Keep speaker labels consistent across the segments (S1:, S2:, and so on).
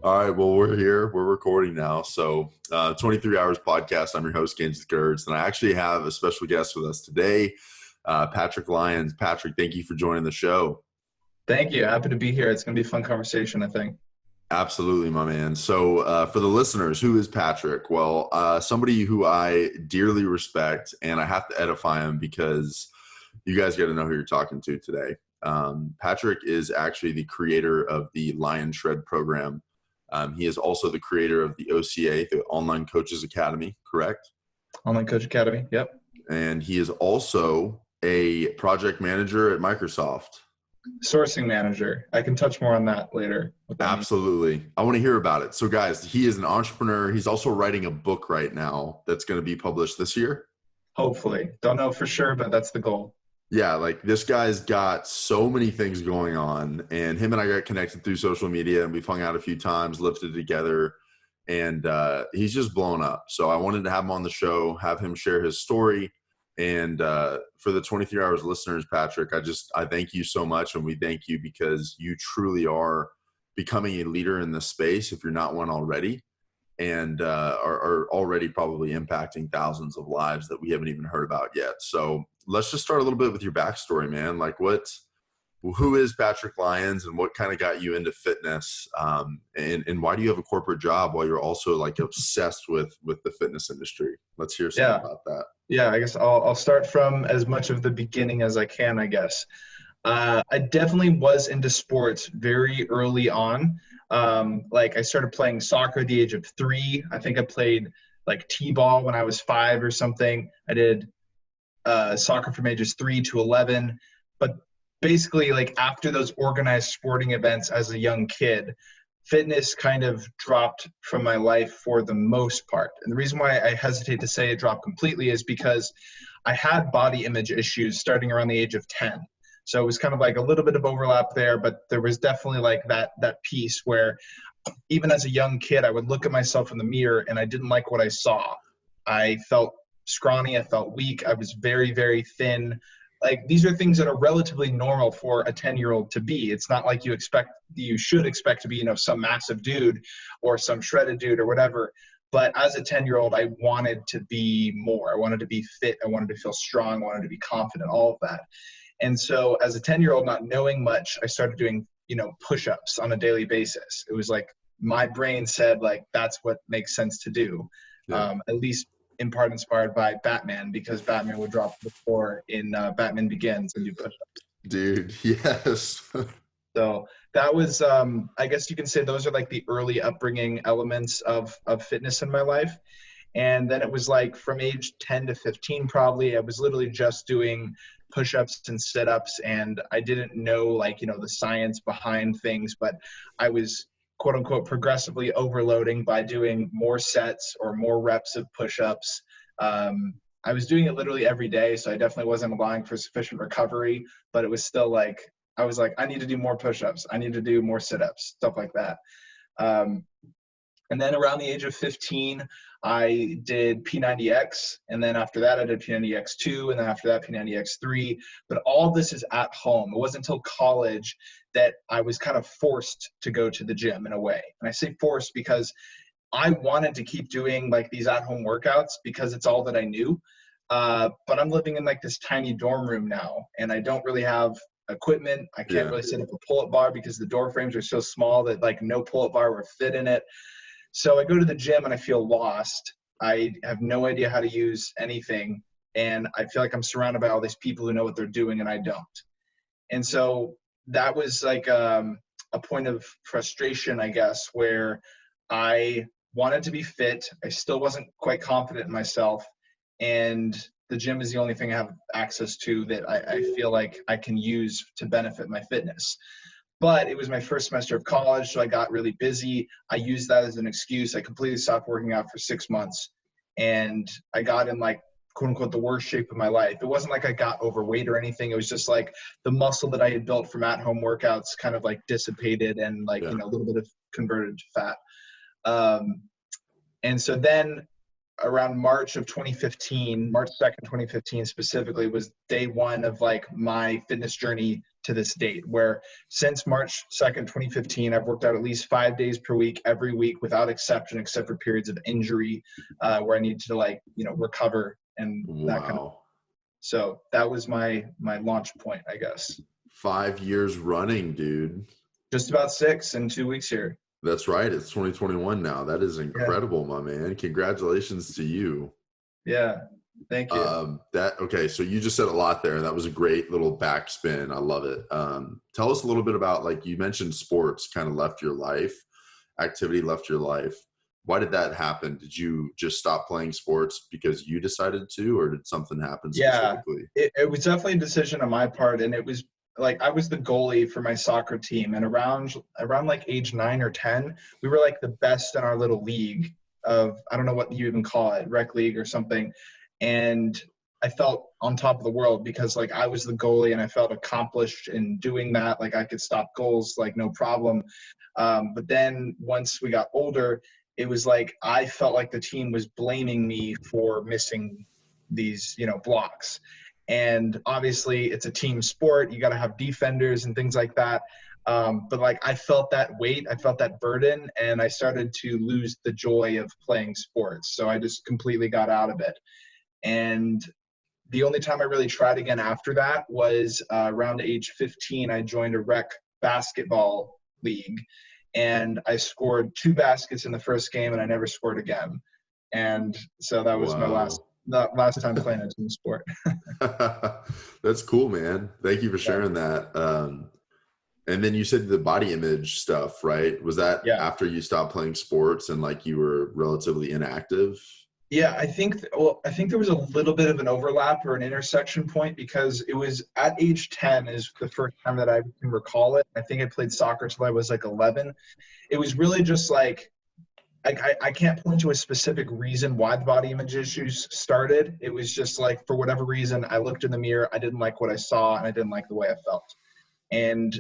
S1: All right, well, we're here. We're recording now. So 23 Hours Podcast. I'm your host, Gerds, and I actually have a special guest with us today, Patrick Lyons. Patrick, thank you for joining the show.
S2: Thank you. Happy to be here. It's going to be a fun conversation, I think.
S1: Absolutely, my man. So for the listeners, who is Patrick? Well, somebody who I dearly respect, and I have to edify him because you guys got to know who you're talking to today. Patrick is actually the creator of the Lyon Shred program. He is also the creator of the OCA, the Online Coaches Academy, correct?
S2: Online Coach Academy, yep.
S1: And he is also a project manager at Microsoft.
S2: Sourcing manager. I can touch more on that later.
S1: Absolutely. I want to hear about it. So guys, he is an entrepreneur. He's also writing a book right now that's going to be published this year.
S2: Hopefully. Don't know for sure, but that's the goal.
S1: Yeah, like this guy's got so many things going on, and him and I got connected through social media, and we've hung out a few times, lifted together, and he's just blown up. So I wanted to have him on the show, have him share his story. And for the 23 Hours listeners, Patrick, I thank you so much, and we thank you because you truly are becoming a leader in this space if you're not one already, and are already probably impacting thousands of lives that we haven't even heard about yet. So let's just start a little bit with your backstory, man. Like who is Patrick Lyons, and what kind of got you into fitness? And why do you have a corporate job while you're also like obsessed with the fitness industry? Let's hear something about that.
S2: Yeah, I guess I'll start from as much of the beginning as I can, I guess. I definitely was into sports very early on. Like I started playing soccer at the age of 3. I think I played like t-ball when I was 5 or something. I did soccer from ages 3 to 11. But basically, like after those organized sporting events as a young kid, fitness kind of dropped from my life for the most part. And the reason why I hesitate to say it dropped completely is because I had body image issues starting around the age of 10. So it was kind of like a little bit of overlap there, but there was definitely like that piece where even as a young kid, I would look at myself in the mirror and I didn't like what I saw. I felt scrawny, I felt weak, I was very, very thin. Like these are things that are relatively normal for a 10-year-old to be. It's not like you should expect to be, some massive dude or some shredded dude or whatever. But as a 10-year-old, I wanted to be more. I wanted to be fit. I wanted to feel strong. I wanted to be confident, all of that. And so as a 10-year-old, not knowing much, I started doing, push-ups on a daily basis. It was like my brain said, like, that's what makes sense to do. Yeah. At least in part inspired by Batman, because Batman would drop the floor in Batman Begins and do push-ups.
S1: Dude, yes.
S2: So that was, I guess you can say those are like the early upbringing elements of fitness in my life. And then it was like from age 10 to 15, probably, I was literally just doing push-ups and sit-ups, and I didn't know the science behind things, but I was quote unquote progressively overloading by doing more sets or more reps of push-ups. I was doing it literally every day, so I definitely wasn't allowing for sufficient recovery, but it was still like, I was like, I need to do more push-ups. I need to do more sit-ups, stuff like that. And then around the age of 15, I did P90X. And then after that, I did P90X2. And then after that, P90X3. But all this is at home. It wasn't until college that I was kind of forced to go to the gym in a way. And I say forced because I wanted to keep doing like these at-home workouts because it's all that I knew. But I'm living in like this tiny dorm room now, and I don't really have equipment. I can't really set up a pull-up bar because the door frames are so small that like no pull-up bar would fit in it. So I go to the gym and I feel lost. I have no idea how to use anything. And I feel like I'm surrounded by all these people who know what they're doing and I don't. And so that was like a point of frustration, I guess, where I wanted to be fit. I still wasn't quite confident in myself. And the gym is the only thing I have access to that I feel like I can use to benefit my fitness. But it was my first semester of college, so I got really busy. I used that as an excuse. I completely stopped working out for 6 months. And I got in like, quote unquote, the worst shape of my life. It wasn't like I got overweight or anything. It was just like the muscle that I had built from at-home workouts kind of like dissipated and like, a little bit of converted to fat. And so then around March of 2015, March 2nd, 2015 specifically, was day one of like my fitness journey to this date, where since March 2nd, 2015, I've worked out at least 5 days per week, every week without exception, except for periods of injury where I need to recover and that kind of.
S1: Wow.
S2: So that was my launch point, I guess.
S1: 5 years running, dude.
S2: Just about 6 in 2 weeks here.
S1: That's right. It's 2021 now. That is incredible, my man. Congratulations to you.
S2: Yeah. Thank you.
S1: Okay. So you just said a lot there. That was a great little backspin. I love it. Tell us a little bit about, like you mentioned, sports kind of left your life, activity left your life. Why did that happen? Did you just stop playing sports because you decided to, or did something happen specifically?
S2: Yeah, it was definitely a decision on my part. And it was like, I was the goalie for my soccer team. And around like age 9 or 10, we were like the best in our little league of, I don't know what you even call it, rec league or something. And I felt on top of the world because like I was the goalie and I felt accomplished in doing that. Like I could stop goals, like no problem. But then once we got older, it was like I felt like the team was blaming me for missing these, blocks. And obviously it's a team sport. You got to have defenders and things like that. But like I felt that weight, I felt that burden, and I started to lose the joy of playing sports. So I just completely got out of it. And the only time I really tried again after that was around age 15. I joined a rec basketball league, and I scored 2 baskets in the first game, and I never scored again. And so that was my last time playing a team sport.
S1: That's cool, man. Thank you for sharing that. And then you said the body image stuff, right? Was that after you stopped playing sports and like you were relatively inactive?
S2: Yeah, I think there was a little bit of an overlap or an intersection point, because it was at age 10 is the first time that I can recall it. I think I played soccer till I was like 11. It was really just like, I can't point to a specific reason why the body image issues started. It was just like, for whatever reason, I looked in the mirror, I didn't like what I saw, and I didn't like the way I felt. And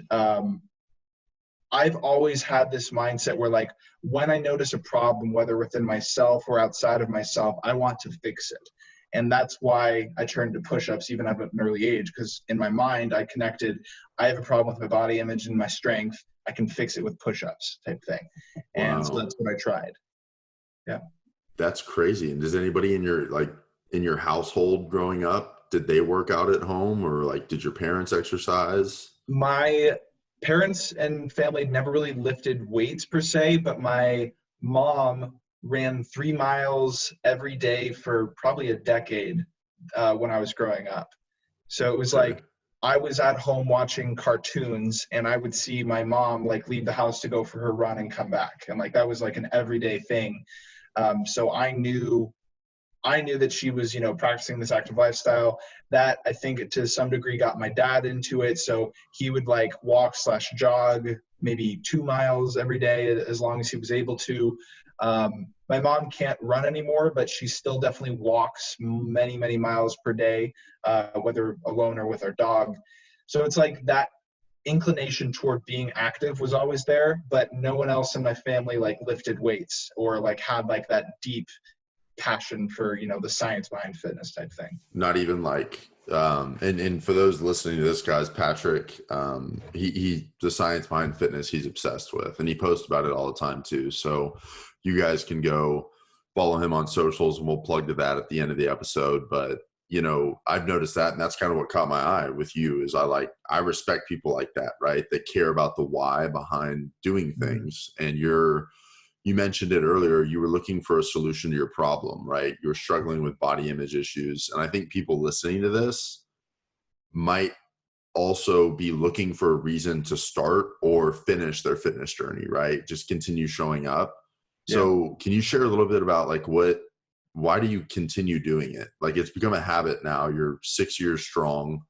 S2: I've always had this mindset where like when I notice a problem, whether within myself or outside of myself, I want to fix it. And that's why I turned to push-ups even at an early age, because in my mind I connected, I have a problem with my body image and my strength, I can fix it with push-ups type thing. And so that's what I tried. Yeah.
S1: That's crazy. And does anybody in your household growing up, did they work out at home, or like did your parents exercise?
S2: My parents and family never really lifted weights per se, but my mom ran 3 miles every day for probably a decade when I was growing up. So it was like I was at home watching cartoons, and I would see my mom like leave the house to go for her run and come back. And like that was like an everyday thing. So I knew that she was, practicing this active lifestyle. That I think to some degree got my dad into it. So he would like walk/jog maybe 2 miles every day as long as he was able to. My mom can't run anymore, but she still definitely walks many, many miles per day, whether alone or with our dog. So it's like that inclination toward being active was always there, but no one else in my family like lifted weights or like had like that deep passion for the science behind fitness type thing.
S1: Not even like and for those listening to this, guys, Patrick, he the science behind fitness he's obsessed with, and he posts about it all the time too. So you guys can go follow him on socials, and we'll plug to that at the end of the episode. But I've noticed that, and that's kind of what caught my eye with you is I respect people like that, right? That care about the why behind doing things. And you mentioned it earlier, you were looking for a solution to your problem, right? You were struggling with body image issues. And I think people listening to this might also be looking for a reason to start or finish their fitness journey, right? Just continue showing up. Yeah. So can you share a little bit about like why do you continue doing it? Like it's become a habit now, you're 6 years strong,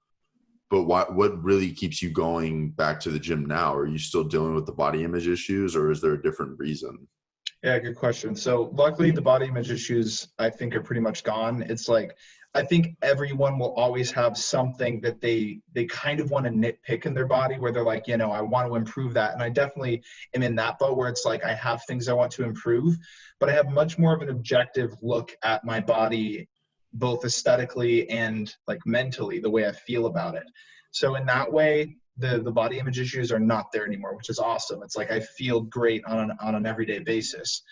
S1: but what really keeps you going back to the gym now? Are you still dealing with the body image issues, or is there a different reason?
S2: Yeah, good question. So luckily the body image issues I think are pretty much gone. It's like, I think everyone will always have something that they kind of want to nitpick in their body where they're like, I want to improve that. And I definitely am in that boat where it's like, I have things I want to improve, but I have much more of an objective look at my body, both aesthetically and like mentally, the way I feel about it. So in that way, the body image issues are not there anymore, which is awesome. It's like I feel great on an everyday basis.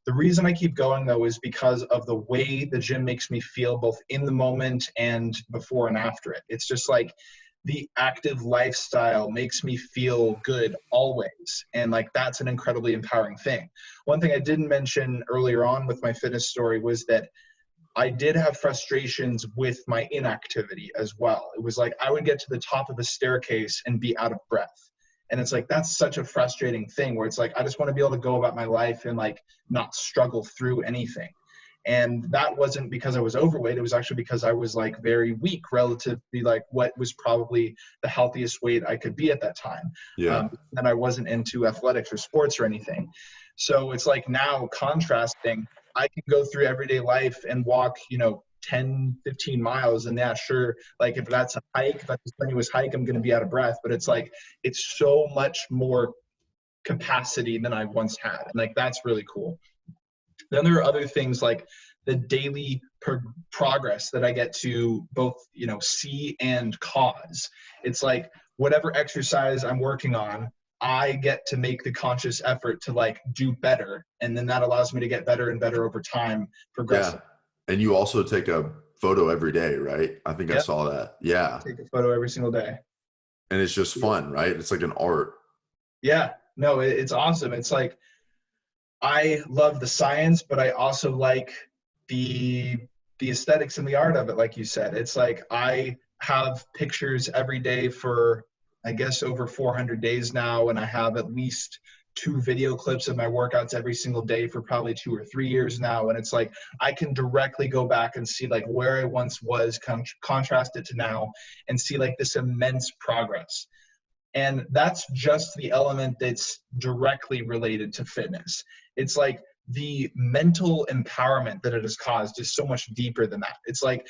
S2: The reason I keep going, though, is because of the way the gym makes me feel both in the moment and before and after it. It's just like the active lifestyle makes me feel good always. And like, that's an incredibly empowering thing. One thing I didn't mention earlier on with my fitness story was that I did have frustrations with my inactivity as well. It was like I would get to the top of the staircase and be out of breath. And it's like, that's such a frustrating thing where it's like, I just want to be able to go about my life and like not struggle through anything. And that wasn't because I was overweight. It was actually because I was like very weak relative to like what was probably the healthiest weight I could be at that time.
S1: Yeah.
S2: And I wasn't into athletics or sports or anything. So it's like now contrasting, I can go through everyday life and walk, 10, 15 miles. And yeah, sure. Like if that's a hike, if that's a strenuous hike, I'm going to be out of breath, but it's like, it's so much more capacity than I once had. And like, that's really cool. Then there are other things like the daily progress that I get to both, see and cause. It's like whatever exercise I'm working on, I get to make the conscious effort to like do better. And then that allows me to get better and better over time, progressing.
S1: Yeah. And you also take a photo every day, right? I think I
S2: Yep.
S1: saw that. Yeah.
S2: Take a photo every single day.
S1: And it's just fun, right? It's like an art.
S2: Yeah, no, it's awesome. It's like, I love the science, but I also like the aesthetics and the art of it. Like you said, it's like I have pictures every day for, I guess, over 400 days now. And I have at least 2 video clips of my workouts every single day for probably 2 or 3 years now. And it's like, I can directly go back and see like where I once was, contrast it to now, and see like this immense progress. And that's just the element that's directly related to fitness. It's like the mental empowerment that it has caused is so much deeper than that. It's like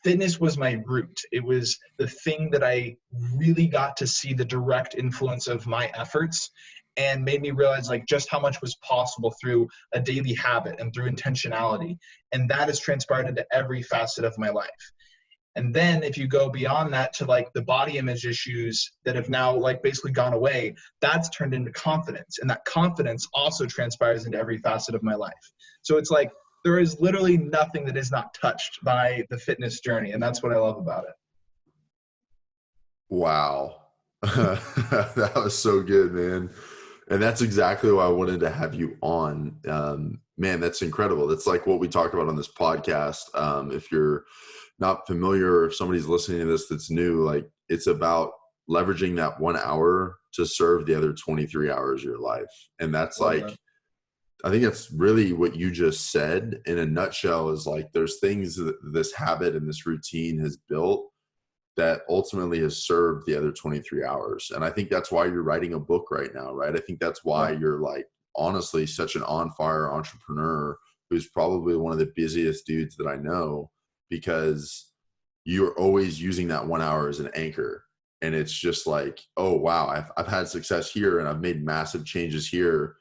S2: fitness was my root. It was the thing that I really got to see the direct influence of my efforts, and made me realize like just how much was possible through a daily habit and through intentionality. And that has transpired into every facet of my life. And then if you go beyond that to like the body image issues that have now like basically gone away, that's turned into confidence. And that confidence also transpires into every facet of my life. So it's like, there is literally nothing that is not touched by the fitness journey. And that's what I love about it.
S1: Wow. That was so good, man. And that's exactly why I wanted to have you on. Man, that's incredible. That's like what we talk about on this podcast. If you're not familiar, or if somebody's listening to this that's new, like it's about leveraging that 1 hour to serve the other 23 hours of your life. And that's like, I think that's really what you just said in a nutshell, is like there's things that this habit and this routine has built that ultimately has served the other 23 hours. And I think that's why you're writing a book right now, right? I think that's why you're like, honestly, such an on fire entrepreneur who's probably one of the busiest dudes that I know, because you're always using that 1 hour as an anchor. And it's just like, oh, wow, I've had success here and I've made massive changes here.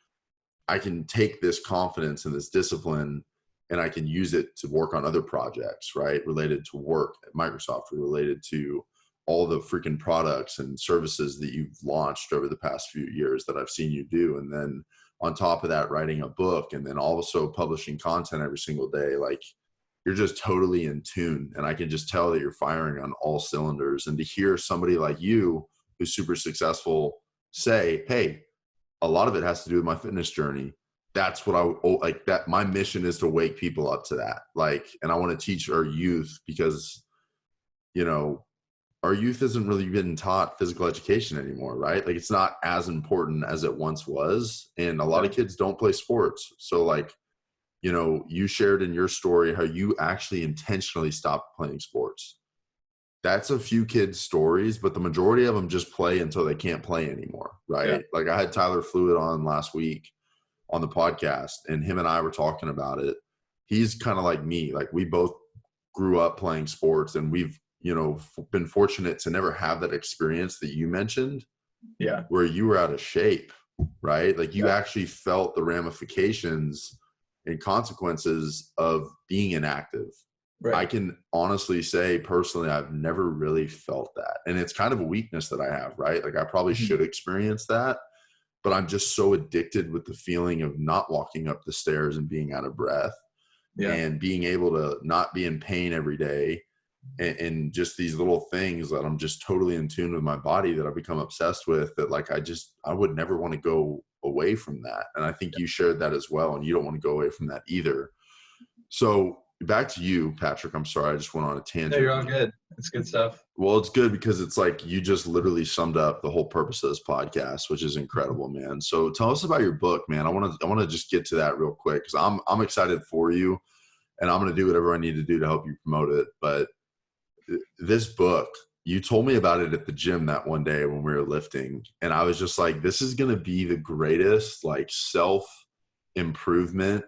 S1: I can take this confidence and this discipline and I can use it to work on other projects, right? Related to work at Microsoft, or related to all the freaking products and services that you've launched over the past few years that I've seen you do. And then on top of that, writing a book, and then also publishing content every single day. Like, you're just totally in tune. And I can just tell that you're firing on all cylinders. And to hear somebody like you who's super successful say, hey, a lot of it has to do with my fitness journey. That's what I like, that my mission is to wake people up to that. Like, and I want to teach our youth, because, our youth isn't really getting taught physical education anymore, right? Like, it's not as important as it once was. And a lot of kids don't play sports. So like, you shared in your story how you actually intentionally stopped playing sports. That's a few kids' stories, but the majority of them just play until they can't play anymore, right? Yeah. Like, I had Tyler Fluid on last week on the podcast, and him and I were talking about it. He's kind of like me. Like, we both grew up playing sports, and we've, been fortunate to never have that experience that you mentioned, where you were out of shape, right? Like, you actually felt the ramifications and consequences of being inactive. I can honestly say personally, I've never really felt that. And it's kind of a weakness that I have, right? Like I probably should experience that, but I'm just so addicted with the feeling of not walking up the stairs and being out of breath and being able to not be in pain every day. And just these little things that I'm just totally in tune with my body that I've become obsessed with, that like, I would never want to go away from that. And I think you shared that as well. And you don't want to go away from that either. So back to you, Patrick. I'm sorry, I just went on a tangent.
S2: No, you're all good. It's good stuff.
S1: Well, it's good because it's like you just literally summed up the whole purpose of this podcast, which is incredible, man. So tell us about your book, man. I want to just get to that real quick because I'm excited for you, and I'm going to do whatever I need to do to help you promote it. But this book, you told me about it at the gym that one day when we were lifting, and I was just like, this is going to be the greatest like self improvement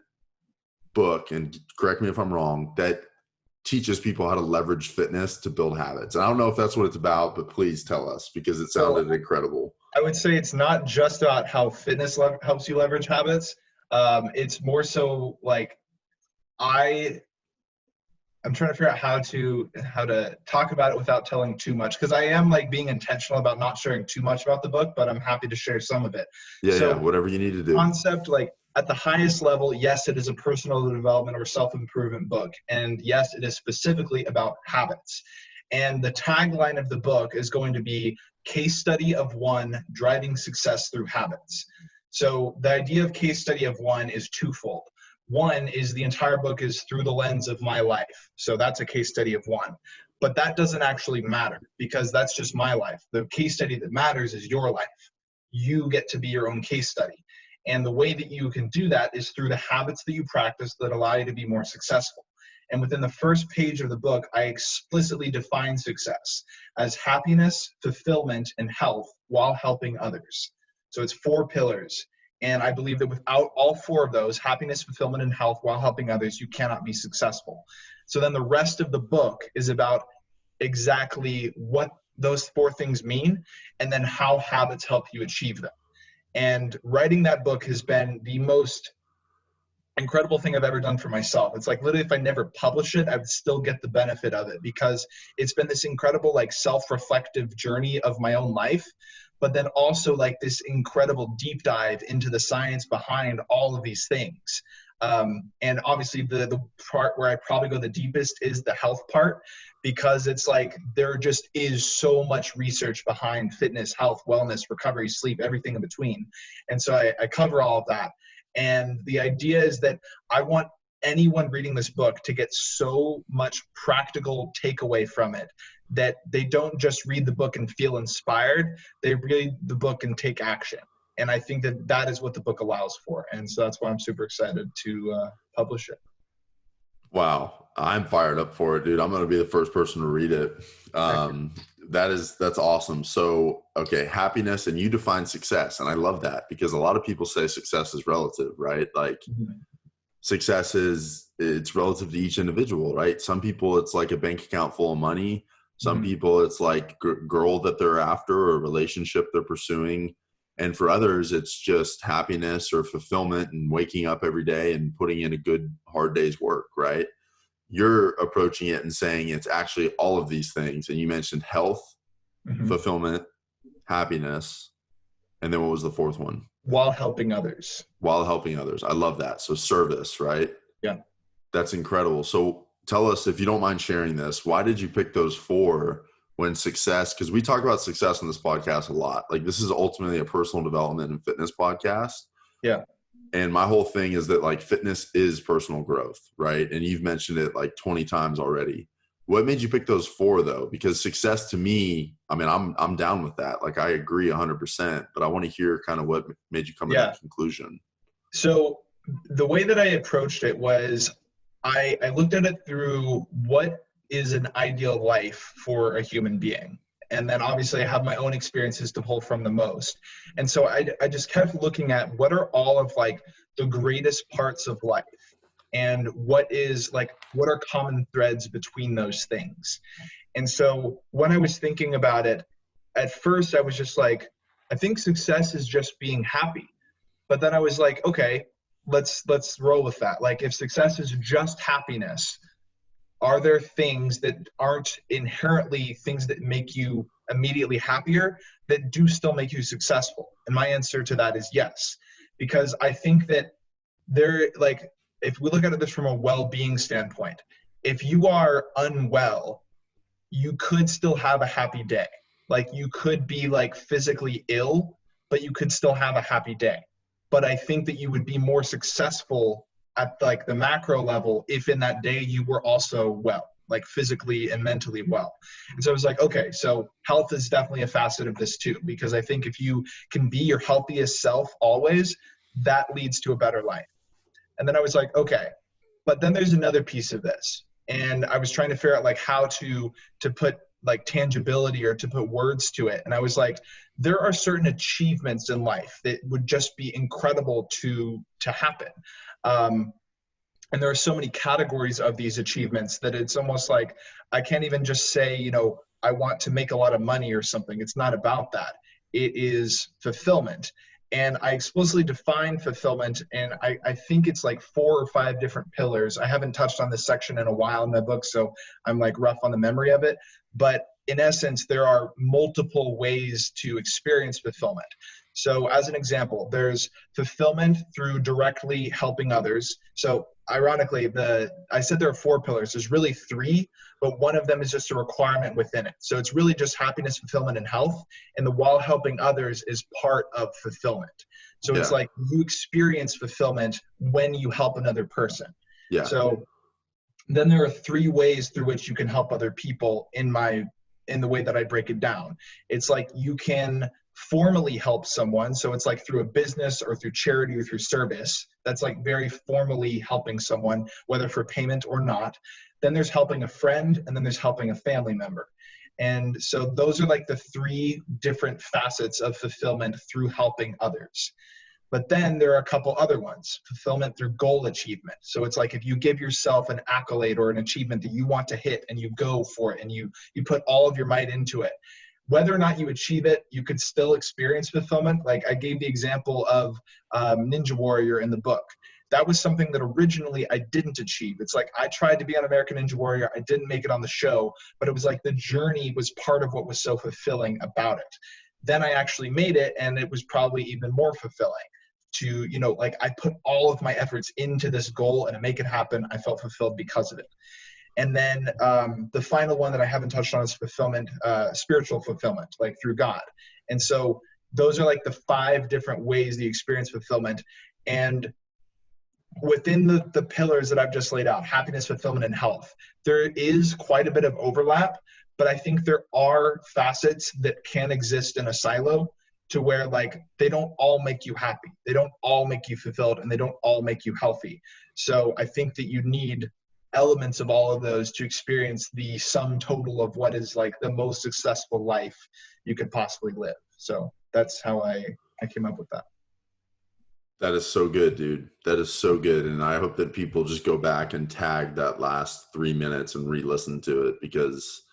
S1: book, and correct me if I'm wrong, that teaches people how to leverage fitness to build habits. And I don't know if that's what it's about, but please tell us because it sounded incredible.
S2: I would say it's not just about how fitness helps you leverage habits. It's more so like I'm trying to figure out how to talk about it without telling too much, because I am like being intentional about not sharing too much about the book, but I'm happy to share some of it.
S1: Yeah, whatever you need to do.
S2: Concept, like at the highest level, yes, it is a personal development or self-improvement book. And yes, it is specifically about habits. And the tagline of the book is going to be case study of one, driving success through habits. So the idea of case study of one is twofold. One is the entire book is through the lens of my life. So that's a case study of one. But that doesn't actually matter because that's just my life. The case study that matters is your life. You get to be your own case study. And the way that you can do that is through the habits that you practice that allow you to be more successful. And within the first page of the book, I explicitly define success as happiness, fulfillment, and health while helping others. So it's 4 pillars. And I believe that without all 4 of those, happiness, fulfillment, and health while helping others, you cannot be successful. So then the rest of the book is about exactly what those 4 things mean and then how habits help you achieve them. And writing that book has been the most incredible thing I've ever done for myself. It's like literally if I never publish it, I would still get the benefit of it because it's been this incredible like self-reflective journey of my own life, but then also like this incredible deep dive into the science behind all of these things. And obviously the part where I probably go the deepest is the health part, because it's like there just is so much research behind fitness, health, wellness, recovery, sleep, everything in between. And so I cover all of that. And the idea is that I want anyone reading this book to get so much practical takeaway from it that they don't just read the book and feel inspired, they read the book and take action. And I think that that is what the book allows for. And so that's why I'm super excited to publish it.
S1: Wow. I'm fired up for it, dude. I'm going to be the first person to read it. That's awesome. So, okay. Happiness, and you define success. And I love that because a lot of people say success is relative, right? Like success it's relative to each individual, right? Some people, it's like a bank account full of money. Some people, it's like girl that they're after or a relationship they're pursuing. And for others, it's just happiness or fulfillment and waking up every day and putting in a good, hard day's work, right? You're approaching it and saying it's actually all of these things. And you mentioned health, fulfillment, happiness. And then what was the 4th one?
S2: While helping others.
S1: While helping others. I love that. So service, right?
S2: Yeah.
S1: That's incredible. So tell us, if you don't mind sharing this, why did you pick those 4 when success, because we talk about success on this podcast a lot. Like this is ultimately a personal development and fitness podcast.
S2: Yeah.
S1: And my whole thing is that like fitness is personal growth, right? And you've mentioned it like 20 times already. What made you pick those 4 though? Because success to me, I mean, I'm down with that. Like I agree 100%, but I want to hear kind of what made you come to that conclusion.
S2: So the way that I approached it was I looked at it through what is an ideal life for a human being. And then obviously I have my own experiences to pull from the most. And so I just kept looking at what are all of like the greatest parts of life and what are common threads between those things. And so when I was thinking about it, at first I was just like, I think success is just being happy. But then I was like, okay, let's roll with that. Like if success is just happiness, are there things that aren't inherently things that make you immediately happier that do still make you successful? And my answer to that is yes, because I think that like, if we look at this from a well-being standpoint, if you are unwell, you could still have a happy day. Like, you could be like physically ill, but you could still have a happy day. But I think that you would be more successful at like the macro level if in that day you were also well, like physically and mentally well. And so I was like, okay, so health is definitely a facet of this too, because I think if you can be your healthiest self always, that leads to a better life. And then I was like, okay, but then there's another piece of this. And I was trying to figure out like how to put like tangibility or to put words to it. And I was like, there are certain achievements in life that would just be incredible to happen. And there are so many categories of these achievements that it's almost like I can't even just say, you know, I want to make a lot of money or something. It's not about that. It is fulfillment. And I explicitly define fulfillment, and I think it's like 4 or 5 different pillars. I haven't touched on this section in a while in my book, so I'm like rough on the memory of it. But in essence, there are multiple ways to experience fulfillment. So as an example, there's fulfillment through directly helping others. So ironically, I said there are 4 pillars. There's really 3, but one of them is just a requirement within it. So it's really just happiness, fulfillment, and health. And the while helping others is part of fulfillment. So it's like you experience fulfillment when you help another person.
S1: Yeah.
S2: So then there are 3 ways through which you can help other people in the way that I break it down. It's like you can formally help someone. So it's like through a business or through charity or through service. That's like very formally helping someone, whether for payment or not. Then there's helping a friend, and then there's helping a family member. And so those are like the 3 different facets of fulfillment through helping others. But then there are a couple other ones, fulfillment through goal achievement. So it's like if you give yourself an accolade or an achievement that you want to hit and you go for it and you put all of your might into it, whether or not you achieve it, you could still experience fulfillment. Like I gave the example of Ninja Warrior in the book. That was something that originally I didn't achieve. It's like I tried to be on American Ninja Warrior. I didn't make it on the show, but it was like the journey was part of what was so fulfilling about it. Then I actually made it, and it was probably even more fulfilling to, you know, like I put all of my efforts into this goal and to make it happen. I felt fulfilled because of it. And then the final one that I haven't touched on is fulfillment, spiritual fulfillment, like through God. And so those are like the 5 different ways that you experience fulfillment. And within the pillars that I've just laid out, happiness, fulfillment, and health, there is quite a bit of overlap, but I think there are facets that can exist in a silo to where like they don't all make you happy. They don't all make you fulfilled, and they don't all make you healthy. So I think that you need elements of all of those to experience the sum total of what is like the most successful life you could possibly live. So that's how I came up with that.
S1: That is so good, dude. That is so good. And I hope that people just go back and tag that last 3 minutes and re-listen to it, because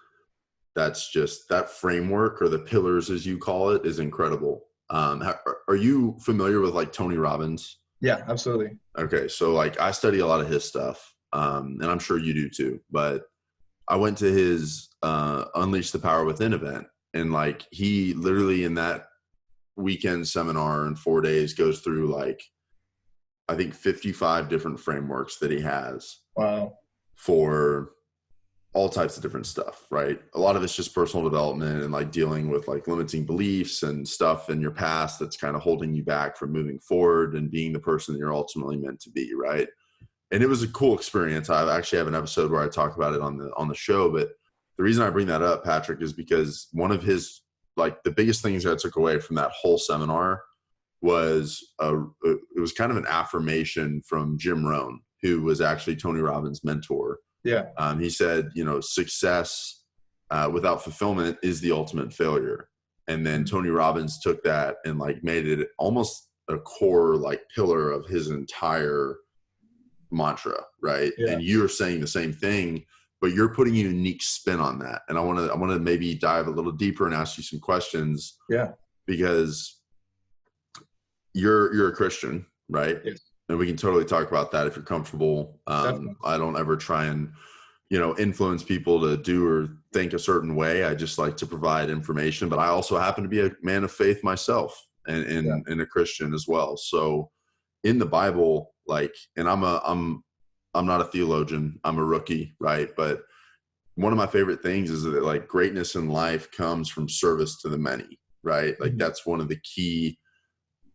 S1: that's just, that framework, or the pillars as you call it, is incredible. Are you familiar with like Tony Robbins?
S2: Yeah, absolutely.
S1: Okay. So like I study a lot of his stuff. And I'm sure you do too, but I went to his Unleash the Power Within event, and like he literally in that weekend seminar in 4 days goes through like, I think 55 different frameworks that he has.
S2: Wow.
S1: For all types of different stuff, right? A lot of it's just personal development and like dealing with like limiting beliefs and stuff in your past that's kind of holding you back from moving forward and being the person that you're ultimately meant to be, right? And it was a cool experience. I actually have an episode where I talk about it on the show. But the reason I bring that up, Patrick, is because one of his, like the biggest things I took away from that whole seminar was it was kind of an affirmation from Jim Rohn, who was actually Tony Robbins' mentor.
S2: Yeah.
S1: He said, you know, success without fulfillment is the ultimate failure. And then Tony Robbins took that and like made it almost a core like pillar of his entire mantra, right?
S2: Yeah.
S1: And you're saying the same thing, but you're putting a unique spin on that. And I want to maybe dive a little deeper and ask you some questions.
S2: Yeah.
S1: Because you're a Christian, right?
S2: Yes.
S1: And we can totally talk about that if you're comfortable. I don't ever try and, influence people to do or think a certain way. I just like to provide information, but I also happen to be a man of faith myself, and a Christian as well. So in the Bible, like, and I'm not a theologian, I'm a rookie, right? But one of my favorite things is that, like, greatness in life comes from service to the many, right? Like, that's one of the key,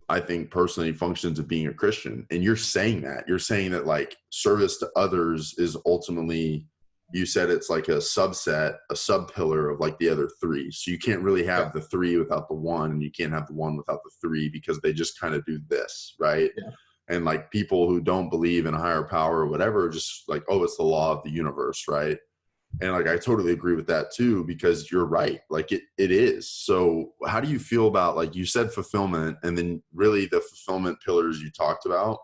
S1: I think, personally, functions of being a Christian. And you're saying that like service to others is ultimately, you said it's like a subset, a sub pillar of like the other three. So you can't really have the three without the one, and you can't have the one without the three, because they just kind of do this, right? Yeah. And like people who don't believe in a higher power or whatever, just like, oh, it's the law of the universe, right? And like, I totally agree with that too, because you're right. Like it is. So how do you feel about, like you said, fulfillment, and then really the fulfillment pillars you talked about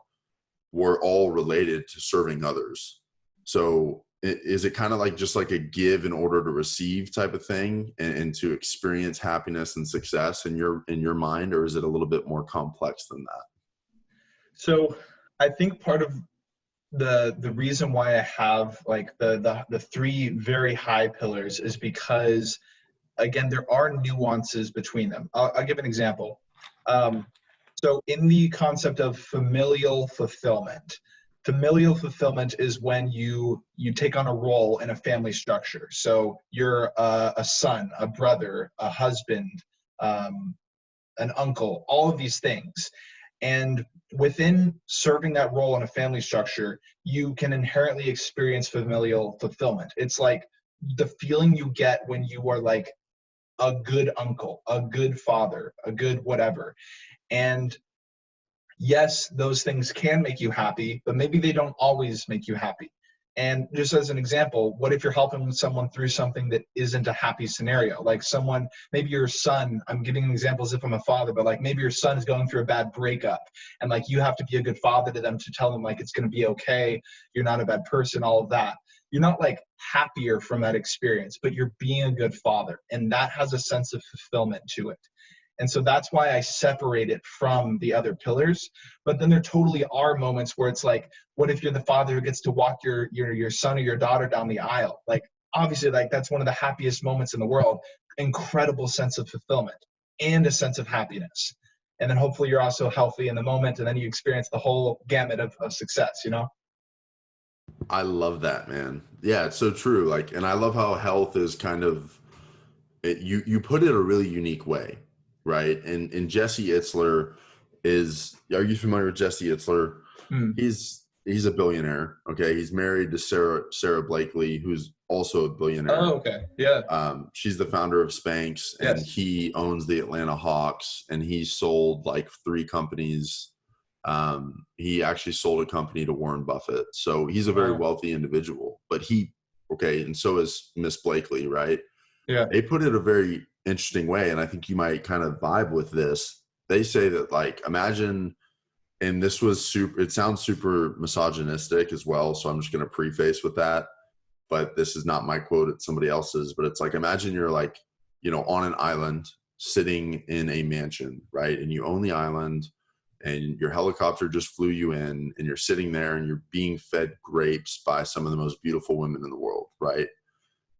S1: were all related to serving others. So is it kind of like just like a give in order to receive type of thing, and to experience happiness and success in your mind, or is it a little bit more complex than that?
S2: So I think part of the reason why I have like the three very high pillars is because, again, there are nuances between them. I'll give an example. So in the concept of familial fulfillment is when you take on a role in a family structure. So you're a son, a brother, a husband, an uncle, all of these things. And within serving that role in a family structure, you can inherently experience familial fulfillment. It's like the feeling you get when you are like a good uncle, a good father, a good whatever. And yes, those things can make you happy, but maybe they don't always make you happy. And just as an example, what if you're helping someone through something that isn't a happy scenario? Like someone, maybe your son, I'm giving an example as if I'm a father, but like maybe your son is going through a bad breakup, and like you have to be a good father to them to tell them like it's going to be okay, you're not a bad person, all of that. You're not like happier from that experience, but you're being a good father, and that has a sense of fulfillment to it. And so that's why I separate it from the other pillars. But then there totally are moments where it's like, what if you're the father who gets to walk your son or your daughter down the aisle? Like, obviously, like that's one of the happiest moments in the world. Incredible sense of fulfillment and a sense of happiness. And then hopefully you're also healthy in the moment, and then you experience the whole gamut of success, you know?
S1: I love that, man. Yeah, it's so true. Like, and I love how health is kind of, you put it a really unique way, right? And Jesse Itzler are you familiar with Jesse Itzler? He's a billionaire. Okay. He's married to Sarah Blakely, who's also a billionaire.
S2: Oh, okay. Yeah.
S1: She's the founder of Spanx, and he owns the Atlanta Hawks, and he sold like 3 companies. He actually sold a company to Warren Buffett. So he's a very wealthy individual, but and so is Miss Blakely, right? Yeah. They put it a very interesting way, and I think you might kind of vibe with this. They say that, like, imagine, and this was it sounds super misogynistic as well, so I'm just going to preface with that, but this is not my quote, it's somebody else's. But it's like, imagine you're like, on an island sitting in a mansion, right? And you own the island, and your helicopter just flew you in, and you're sitting there and you're being fed grapes by some of the most beautiful women in the world, right?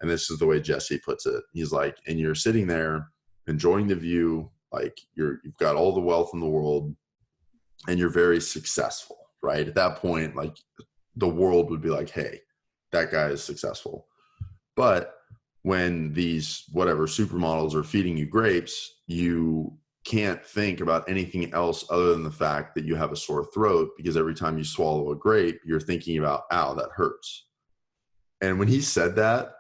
S1: And this is the way Jesse puts it. He's like, and you're sitting there enjoying the view, like you've got all the wealth in the world, and you're very successful, right? At that point, like the world would be like, hey, that guy is successful. But when these whatever supermodels are feeding you grapes, you can't think about anything else other than the fact that you have a sore throat, because every time you swallow a grape, you're thinking about, ow, that hurts. And when he said that,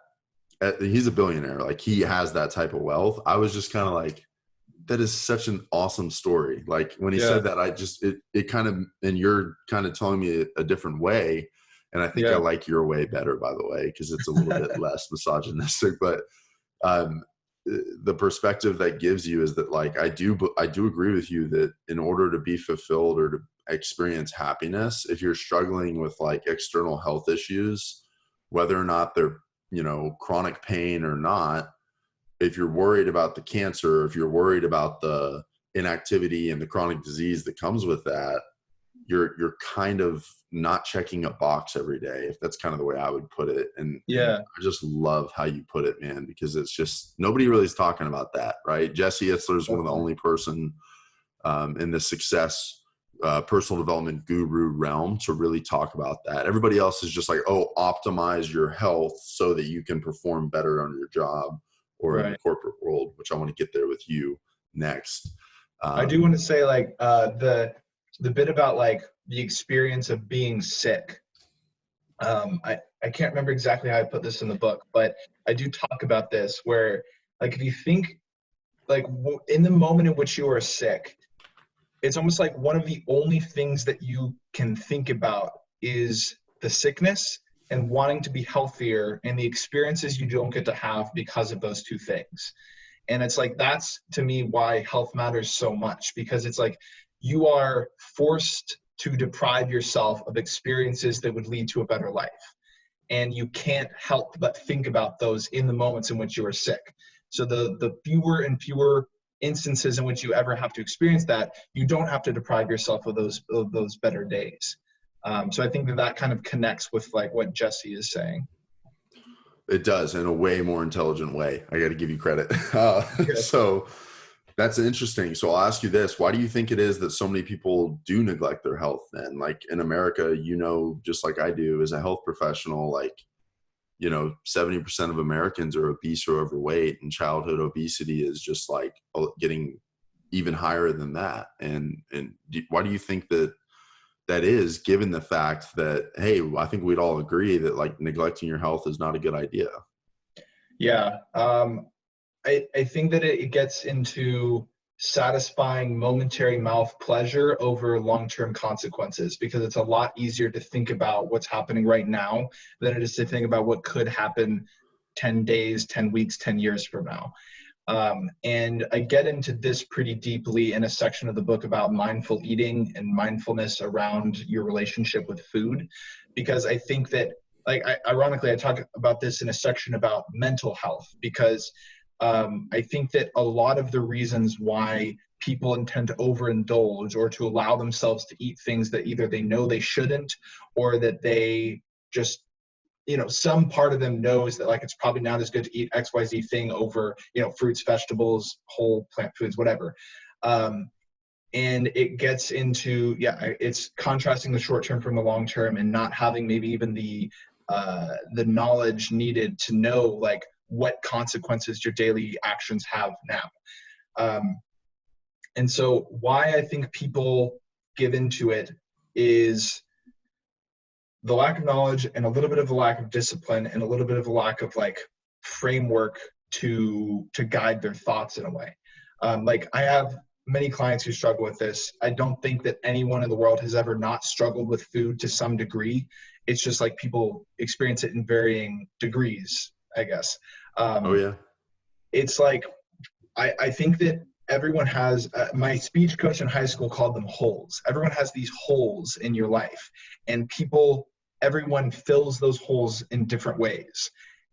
S1: he's a billionaire, like he has that type of wealth. I was just kind of like, that is such an awesome story. Like when he said that, I just, it kind of, and you're kind of telling me a different way. And I think I like your way better, by the way, because it's a little bit less misogynistic. But the perspective that gives you is that, like, I do agree with you that in order to be fulfilled or to experience happiness, if you're struggling with like external health issues, whether or not they're, chronic pain or not, if you're worried about the cancer, if you're worried about the inactivity and the chronic disease that comes with that, you're kind of not checking a box every day, if that's kind of the way I would put it. And I just love how you put it, man, because it's just, nobody really is talking about that, right? Jesse Itzler is one of the only person in the success personal development guru realm to really talk about that. Everybody else is just like, oh, optimize your health so that you can perform better on your job or in the corporate world, which I want to get there with you next.
S2: I do want to say, like, the bit about like the experience of being sick. I can't remember exactly how I put this in the book, but I do talk about this where, like, if you think, like, in the moment in which you are sick, it's almost like one of the only things that you can think about is the sickness and wanting to be healthier and the experiences you don't get to have because of those two things. And it's like, that's to me why health matters so much, because it's like you are forced to deprive yourself of experiences that would lead to a better life. And you can't help but think about those in the moments in which you are sick. So the fewer and fewer instances in which you ever have to experience that, you don't have to deprive yourself of those better days. So I think that kind of connects with like what Jesse is saying.
S1: It does, in a way more intelligent way. I got to give you credit. So that's interesting. So I'll ask you this. Why do you think it is that so many people do neglect their health then? Like in America, you know, just like I do as a health professional, like, you know, 70% of Americans are obese or overweight, and childhood obesity is just like getting even higher than that. And why do you think that is, given the fact that, hey, I think we'd all agree that like neglecting your health is not a good idea?
S2: Yeah. I think that it gets into satisfying momentary mouth pleasure over long-term consequences, because it's a lot easier to think about what's happening right now than it is to think about what could happen 10 days, 10 weeks, 10 years from now. And I get into this pretty deeply in a section of the book about mindful eating and mindfulness around your relationship with food, because I think that, like, ironically, I talk about this in a section about mental health, because I think that a lot of the reasons why people intend to overindulge or to allow themselves to eat things that either they know they shouldn't, or that they just, you know, some part of them knows that like it's probably not as good to eat XYZ thing over, you know, fruits, vegetables, whole plant foods, whatever. And it gets into, it's contrasting the short term from the long term, and not having maybe even the knowledge needed to know like what consequences your daily actions have now. And so why I think people give into it is the lack of knowledge, and a little bit of a lack of discipline, and a little bit of a lack of like framework to guide their thoughts in a way. Like I have many clients who struggle with this. I don't think that anyone in the world has ever not struggled with food to some degree. It's just like people experience it in varying degrees, I guess. It's like, I think that everyone has, my speech coach in high school called them holes. Everyone has these holes in your life, and everyone fills those holes in different ways.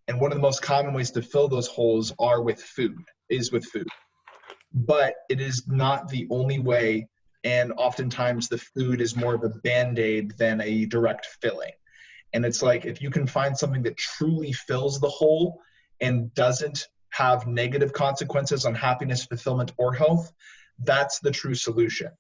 S2: And one of the most common ways to fill those holes is with food. But it is not the only way. And oftentimes the food is more of a Band-Aid than a direct filling. And it's like, if you can find something that truly fills the hole and doesn't have negative consequences on happiness, fulfillment, or health, that's the true solution.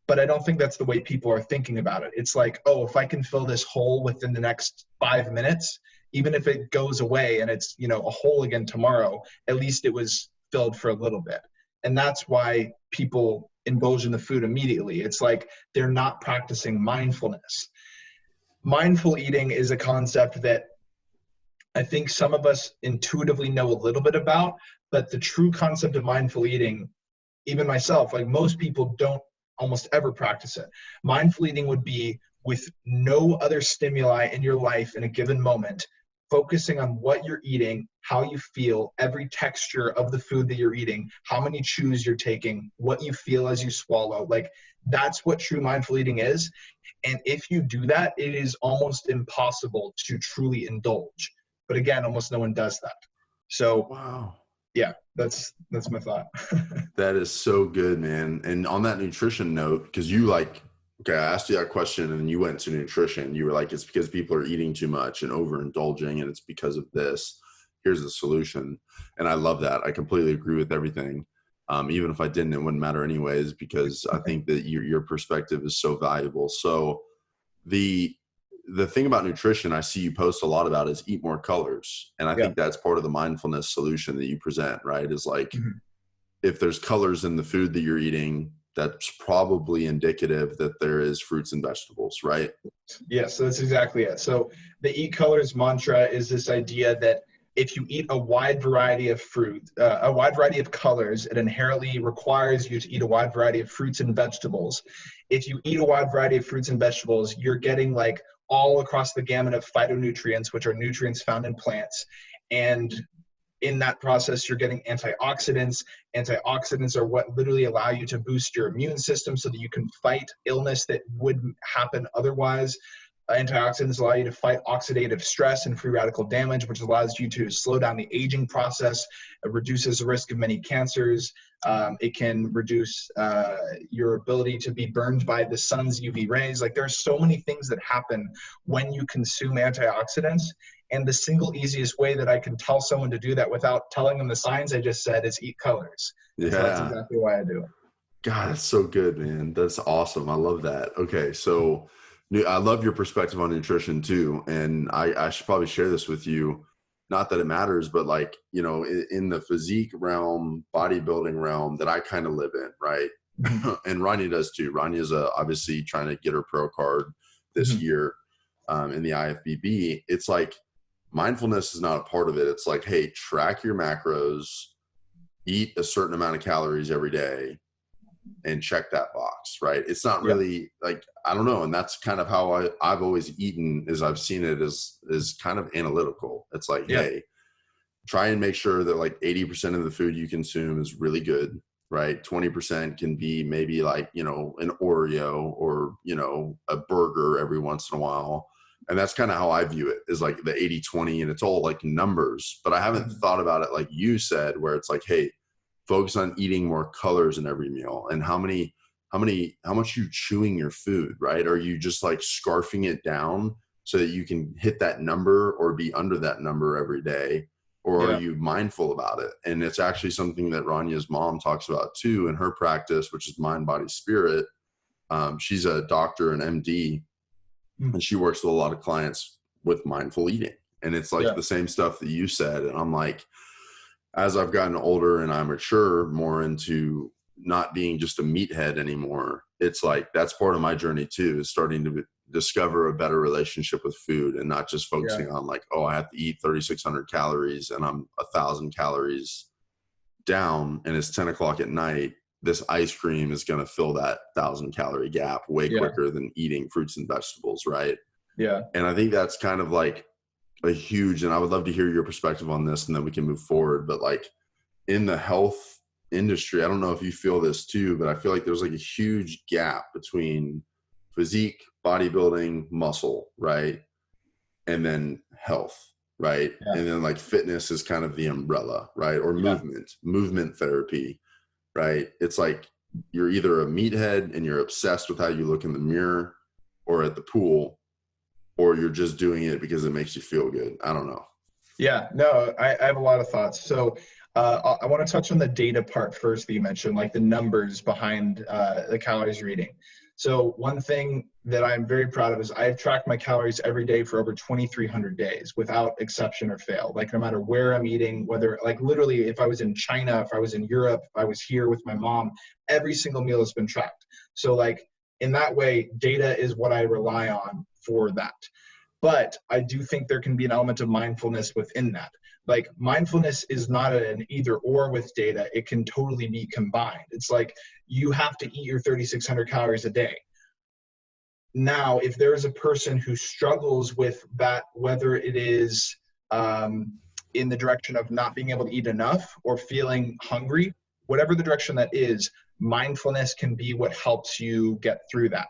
S2: But I don't think that's the way people are thinking about it. It's like, oh, if I can fill this hole within the next 5 minutes, even if it goes away and it's, you know, a hole again tomorrow, at least it was filled for a little bit. And that's why people indulge in the food immediately. It's like they're not practicing mindfulness. Mindful eating is a concept that I think some of us intuitively know a little bit about, but the true concept of mindful eating, even myself, like most people don't almost ever practice it. Mindful eating would be with no other stimuli in your life in a given moment, focusing on what you're eating, how you feel, every texture of the food that you're eating, how many chews you're taking, what you feel as you swallow. Like, that's what true mindful eating is. And if you do that, it is almost impossible to truly indulge. But again, almost no one does that. So,
S1: wow.
S2: Yeah, that's my thought.
S1: That is so good, man. And on that nutrition note, because you like Okay, I asked you that question and you went to nutrition. You were like, it's because people are eating too much and overindulging, and it's because of this. Here's the solution. And I love that. I completely agree with everything. Even if I didn't, it wouldn't matter anyways, because I think that your perspective is so valuable. So the thing about nutrition I see you post a lot about is eat more colors. And I
S2: Yeah.
S1: think that's part of the mindfulness solution that you present, right? Is like,
S2: Mhm.
S1: if there's colors in the food that you're eating, that's probably indicative that there is fruits and vegetables, right?
S2: Yeah, so that's exactly it. So the Eat Colors mantra is this idea that if you eat a wide variety of fruit, a wide variety of colors, it inherently requires you to eat a wide variety of fruits and vegetables. If you eat a wide variety of fruits and vegetables, you're getting like all across the gamut of phytonutrients, which are nutrients found in plants. And in that process, you're getting antioxidants. Antioxidants are what literally allow you to boost your immune system so that you can fight illness that would happen otherwise. Antioxidants allow you to fight oxidative stress and free radical damage, which allows you to slow down the aging process. It reduces the risk of many cancers. It can reduce your ability to be burned by the sun's UV rays. Like, there's so many things that happen when you consume antioxidants. And the single easiest way that I can tell someone to do that without telling them the science I just said is eat colors. And so that's
S1: Yeah.
S2: exactly why I do it.
S1: God, that's so good, man. That's awesome. I love that. Okay. So I love your perspective on nutrition too. And I should probably share this with you. Not that it matters, but like, in the physique realm, bodybuilding realm that I kind of live in, right?
S2: Mhm.
S1: And Rania does too. Rania's obviously trying to get her pro card this
S2: Mhm.
S1: year in the IFBB. It's like mindfulness is not a part of it. It's like, hey, track your macros, eat a certain amount of calories every day, and check that box, right? It's not
S2: Yeah.
S1: really like, I don't know. And that's kind of how I've always eaten, is I've seen it as kind of analytical. It's like,
S2: Yeah.
S1: hey, try and make sure that like 80% of the food you consume is really good, right? 20% can be maybe like, an Oreo or, a burger every once in a while. And that's kind of how I view it, is like the 80-20, and it's all like numbers. But I haven't
S2: Mhm.
S1: thought about it like you said, where it's like, hey, focus on eating more colors in every meal, and how much you chewing your food, right? Are you just like scarfing it down so that you can hit that number or be under that number every day? Or are
S2: Yeah.
S1: you mindful about it? And it's actually something that Rania's mom talks about too in her practice, which is mind, body, spirit. She's a doctor, an MD,
S2: Mhm.
S1: and she works with a lot of clients with mindful eating. And it's like
S2: Yeah.
S1: the same stuff that you said. And I'm like, as I've gotten older and I mature more into not being just a meathead anymore, it's like that's part of my journey too, is starting to discover a better relationship with food, and not just
S2: Yeah.
S1: focusing on like, oh, I have to eat 3,600 calories and I'm 1,000 calories down and it's 10 o'clock at night. This ice cream is going to fill that 1,000 calorie gap way
S2: Yeah.
S1: quicker than eating fruits and vegetables, right?
S2: Yeah.
S1: And I think that's kind of like a huge, and I would love to hear your perspective on this and then we can move forward. But like, in the health industry, I don't know if you feel this too, but I feel like there's like a huge gap between physique, bodybuilding, muscle, right? And then health, right?
S2: Yeah.
S1: And then like fitness is kind of the umbrella, right? Or
S2: Yeah.
S1: movement therapy, right? It's like you're either a meathead and you're obsessed with how you look in the mirror or at the pool, or you're just doing it because it makes you feel good. I don't know.
S2: Yeah, no, I have a lot of thoughts. So I want to touch on the data part first that you mentioned, like the numbers behind the calories you're eating. So one thing that I'm very proud of is I've tracked my calories every day for over 2,300 days without exception or fail. Like, no matter where I'm eating, whether like literally if I was in China, if I was in Europe, if I was here with my mom, every single meal has been tracked. So like, in that way, data is what I rely on for that. But I do think there can be an element of mindfulness within that. Like, mindfulness is not an either or with data. It can totally be combined. It's like, you have to eat your 3,600 calories a day. Now, if there's a person who struggles with that, whether it is in the direction of not being able to eat enough or feeling hungry, whatever the direction that is, mindfulness can be what helps you get through that.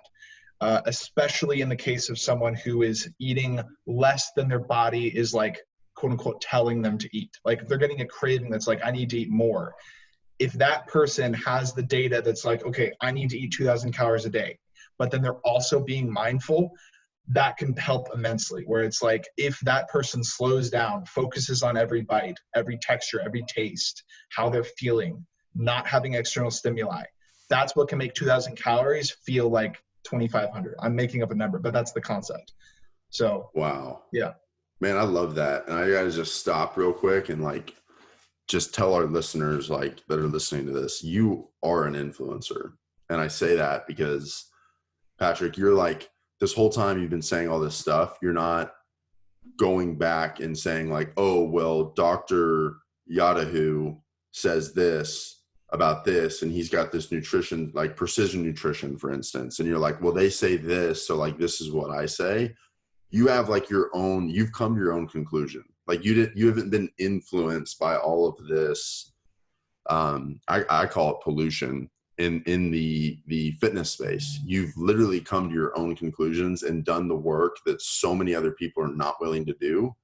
S2: Especially in the case of someone who is eating less than their body is like, quote unquote, telling them to eat. Like, if they're getting a craving that's like, I need to eat more. If that person has the data that's like, okay, I need to eat 2,000 calories a day, but then they're also being mindful, that can help immensely. Where it's like, if that person slows down, focuses on every bite, every texture, every taste, how they're feeling, not having external stimuli, that's what can make 2,000 calories feel like 2,500. I'm making up a number, but that's the concept. So,
S1: Wow.
S2: yeah.
S1: Man, I love that. And I got to just stop real quick and like, just tell our listeners like that are listening to this, you are an influencer. And I say that because Patrick, you're like, this whole time you've been saying all this stuff, you're not going back and saying like, oh, well, Dr. Yadahu says this about this, and he's got this nutrition, like precision nutrition, for instance. And you're like, well, they say this, so like, this is what I say. You have like your own, you've come to your own conclusion. Like you haven't been influenced by all of this. I call it pollution in the fitness space. You've literally come to your own conclusions and done the work that so many other people are not willing to do,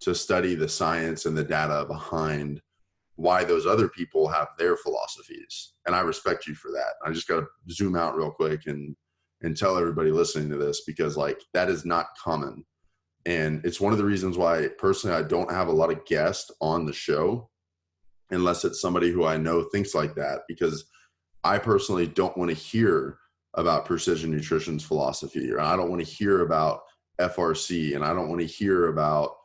S1: to study the science and the data behind why those other people have their philosophies. And I respect you for that. I just got to zoom out real quick and tell everybody listening to this, because like that is not common. And it's one of the reasons why personally I don't have a lot of guests on the show unless it's somebody who I know thinks like that, because I personally don't want to hear about precision nutrition's philosophy, or I don't want to hear about FRC, and I don't want to hear about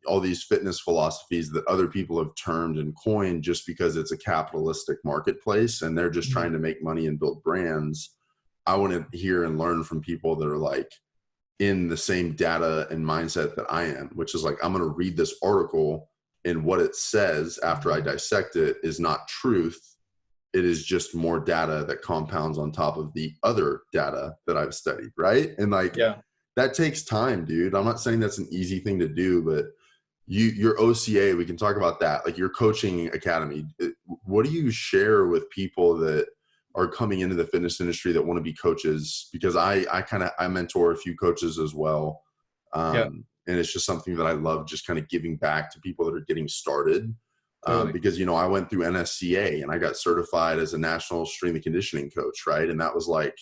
S1: all these fitness philosophies that other people have termed and coined just because it's a capitalistic marketplace and they're just trying to make money and build brands. I want to hear and learn from people that are like in the same data and mindset that I am, which is like, I'm going to read this article and what it says after I dissect it is not truth. It is just more data that compounds on top of the other data that I've studied. Right. And like, that takes time, dude. I'm not saying that's an easy thing to do, but your OCA, we can talk about that. Like your coaching academy, what do you share with people that are coming into the fitness industry that want to be coaches? Because I mentor a few coaches as well. And it's just something that I love, just kind of giving back to people that are getting started. Because, you know, I went through NSCA and I got certified as a national strength and conditioning coach. Right. And that was like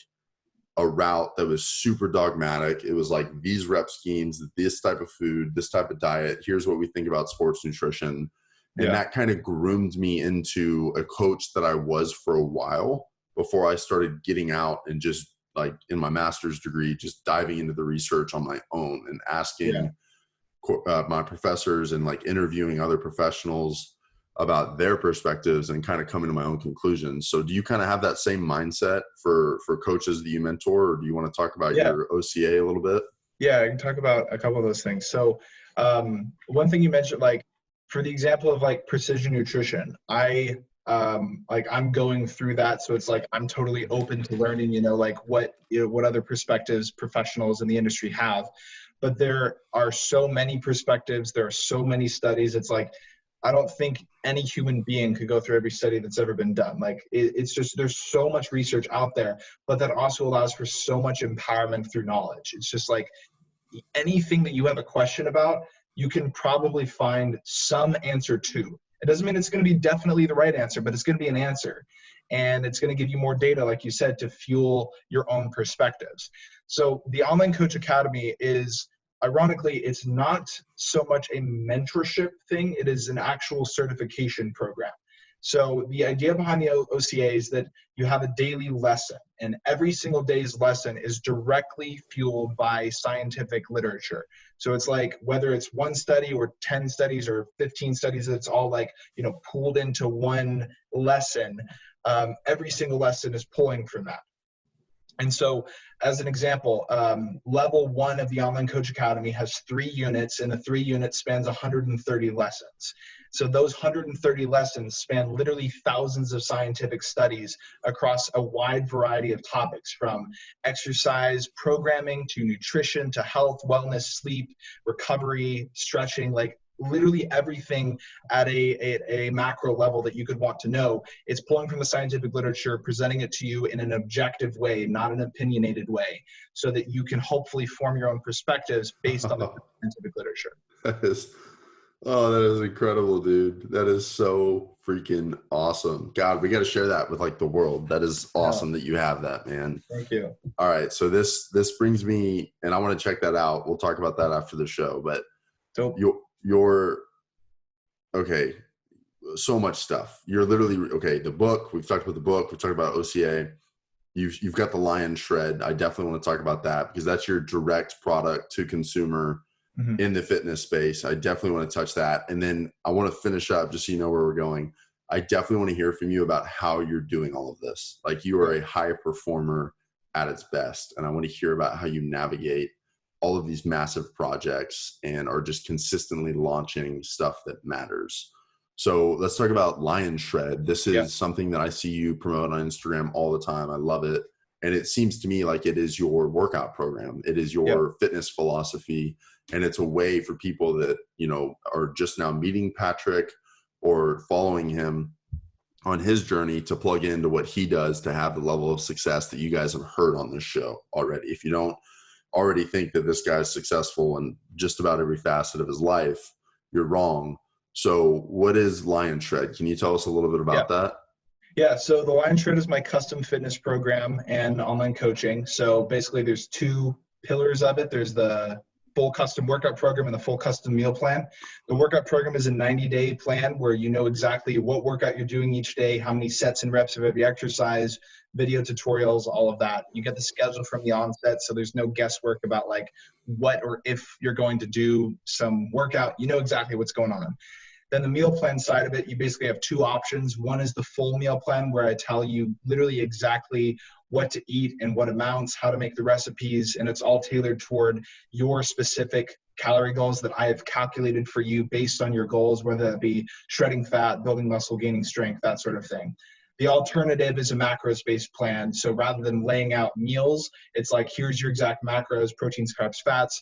S1: a route that was super dogmatic. It was like these rep schemes, this type of food, this type of diet. Here's what we think about sports nutrition. And that kind of groomed me into a coach that I was for a while before I started getting out and just like in my master's degree, just diving into the research on my own and asking my professors and like interviewing other professionals about their perspectives and kind of coming to my own conclusions. So do you kind of have that same mindset for coaches that you mentor, or do you want to talk about your OCA a little bit?
S2: Yeah, I can talk about a couple of those things. So one thing you mentioned, like for the example of like precision nutrition, I'm going through that. So it's like, I'm totally open to learning, you know, like what other perspectives professionals in the industry have, but there are so many perspectives. There are so many studies. It's like, I don't think any human being could go through every study that's ever been done. Like it's just, there's so much research out there, but that also allows for so much empowerment through knowledge. It's just like anything that you have a question about, you can probably find some answer to. It doesn't mean it's going to be definitely the right answer, but it's going to be an answer. And it's going to give you more data, like you said, to fuel your own perspectives. So the Online Coach Academy is, ironically, it's not so much a mentorship thing. It is an actual certification program. So the idea behind the OCA is that you have a daily lesson, and every single day's lesson is directly fueled by scientific literature. So it's like, whether it's one study or 10 studies or 15 studies, it's all like, you know, pooled into one lesson. Every single lesson is pulling from that. And so as an example, level 1 of the Online Coach Academy has 3 units, and the 3 units spans 130 lessons. So those 130 lessons span literally thousands of scientific studies across a wide variety of topics, from exercise programming to nutrition to health, wellness, sleep, recovery, stretching, like literally everything at a macro level that you could want to know. It's pulling from the scientific literature, presenting it to you in an objective way, not an opinionated way, so that you can hopefully form your own perspectives based on the scientific literature.
S1: Oh, that is incredible, dude. That is so freaking awesome. God, we got to share that with like the world. That is
S2: Yeah,
S1: awesome that you have that, man.
S2: thank you.
S1: All right, so this brings me, and I want to check that out. We'll talk about that after the show. But
S2: So
S1: your okay, so much stuff. You're literally okay. The book, we've talked about the book. We've talked about OCA. You've got the Lion shred. I definitely want to talk about that because that's your direct product to consumer
S2: mhm.
S1: in the fitness space. I definitely want to touch that. And then I want to finish up just so you know where we're going. I definitely want to hear from you about how you're doing all of this. Like you are a high performer at its best. And I want to hear about how you navigate all of these massive projects and are just consistently launching stuff that matters. So let's talk about Lion Shred. This
S2: Yeah,
S1: is something that I see you promote on Instagram all the time. I love it. And it seems to me like it is your workout program. It is
S2: yeah,
S1: your fitness philosophy. And it's a way for people that, you know, are just now meeting Patrick or following him on his journey to plug into what he does to have the level of success that you guys have heard on this show already. If you don't already think that this guy's successful in just about every facet of his life, you're wrong. So what is Lion Shred? Can you tell us a little bit
S2: yeah.
S1: about that?
S2: Yeah, so the Lion Shred is my custom fitness program and online coaching. So basically, there's two pillars of it. There's the full custom workout program and the full custom meal plan. The workout program is a 90-day plan where you know exactly what workout you're doing each day, how many sets and reps of every exercise, video tutorials, all of that. You get the schedule from the onset, so there's no guesswork about like what or if you're going to do some workout. You know exactly what's going on. Then the meal plan side of it, you basically have two options. One is the full meal plan where I tell you literally exactly what to eat and what amounts, how to make the recipes, and it's all tailored toward your specific calorie goals that I have calculated for you based on your goals, whether that be shredding fat, building muscle, gaining strength, that sort of thing. The alternative is a macros-based plan. So rather than laying out meals, it's like, here's your exact macros, proteins, carbs, fats,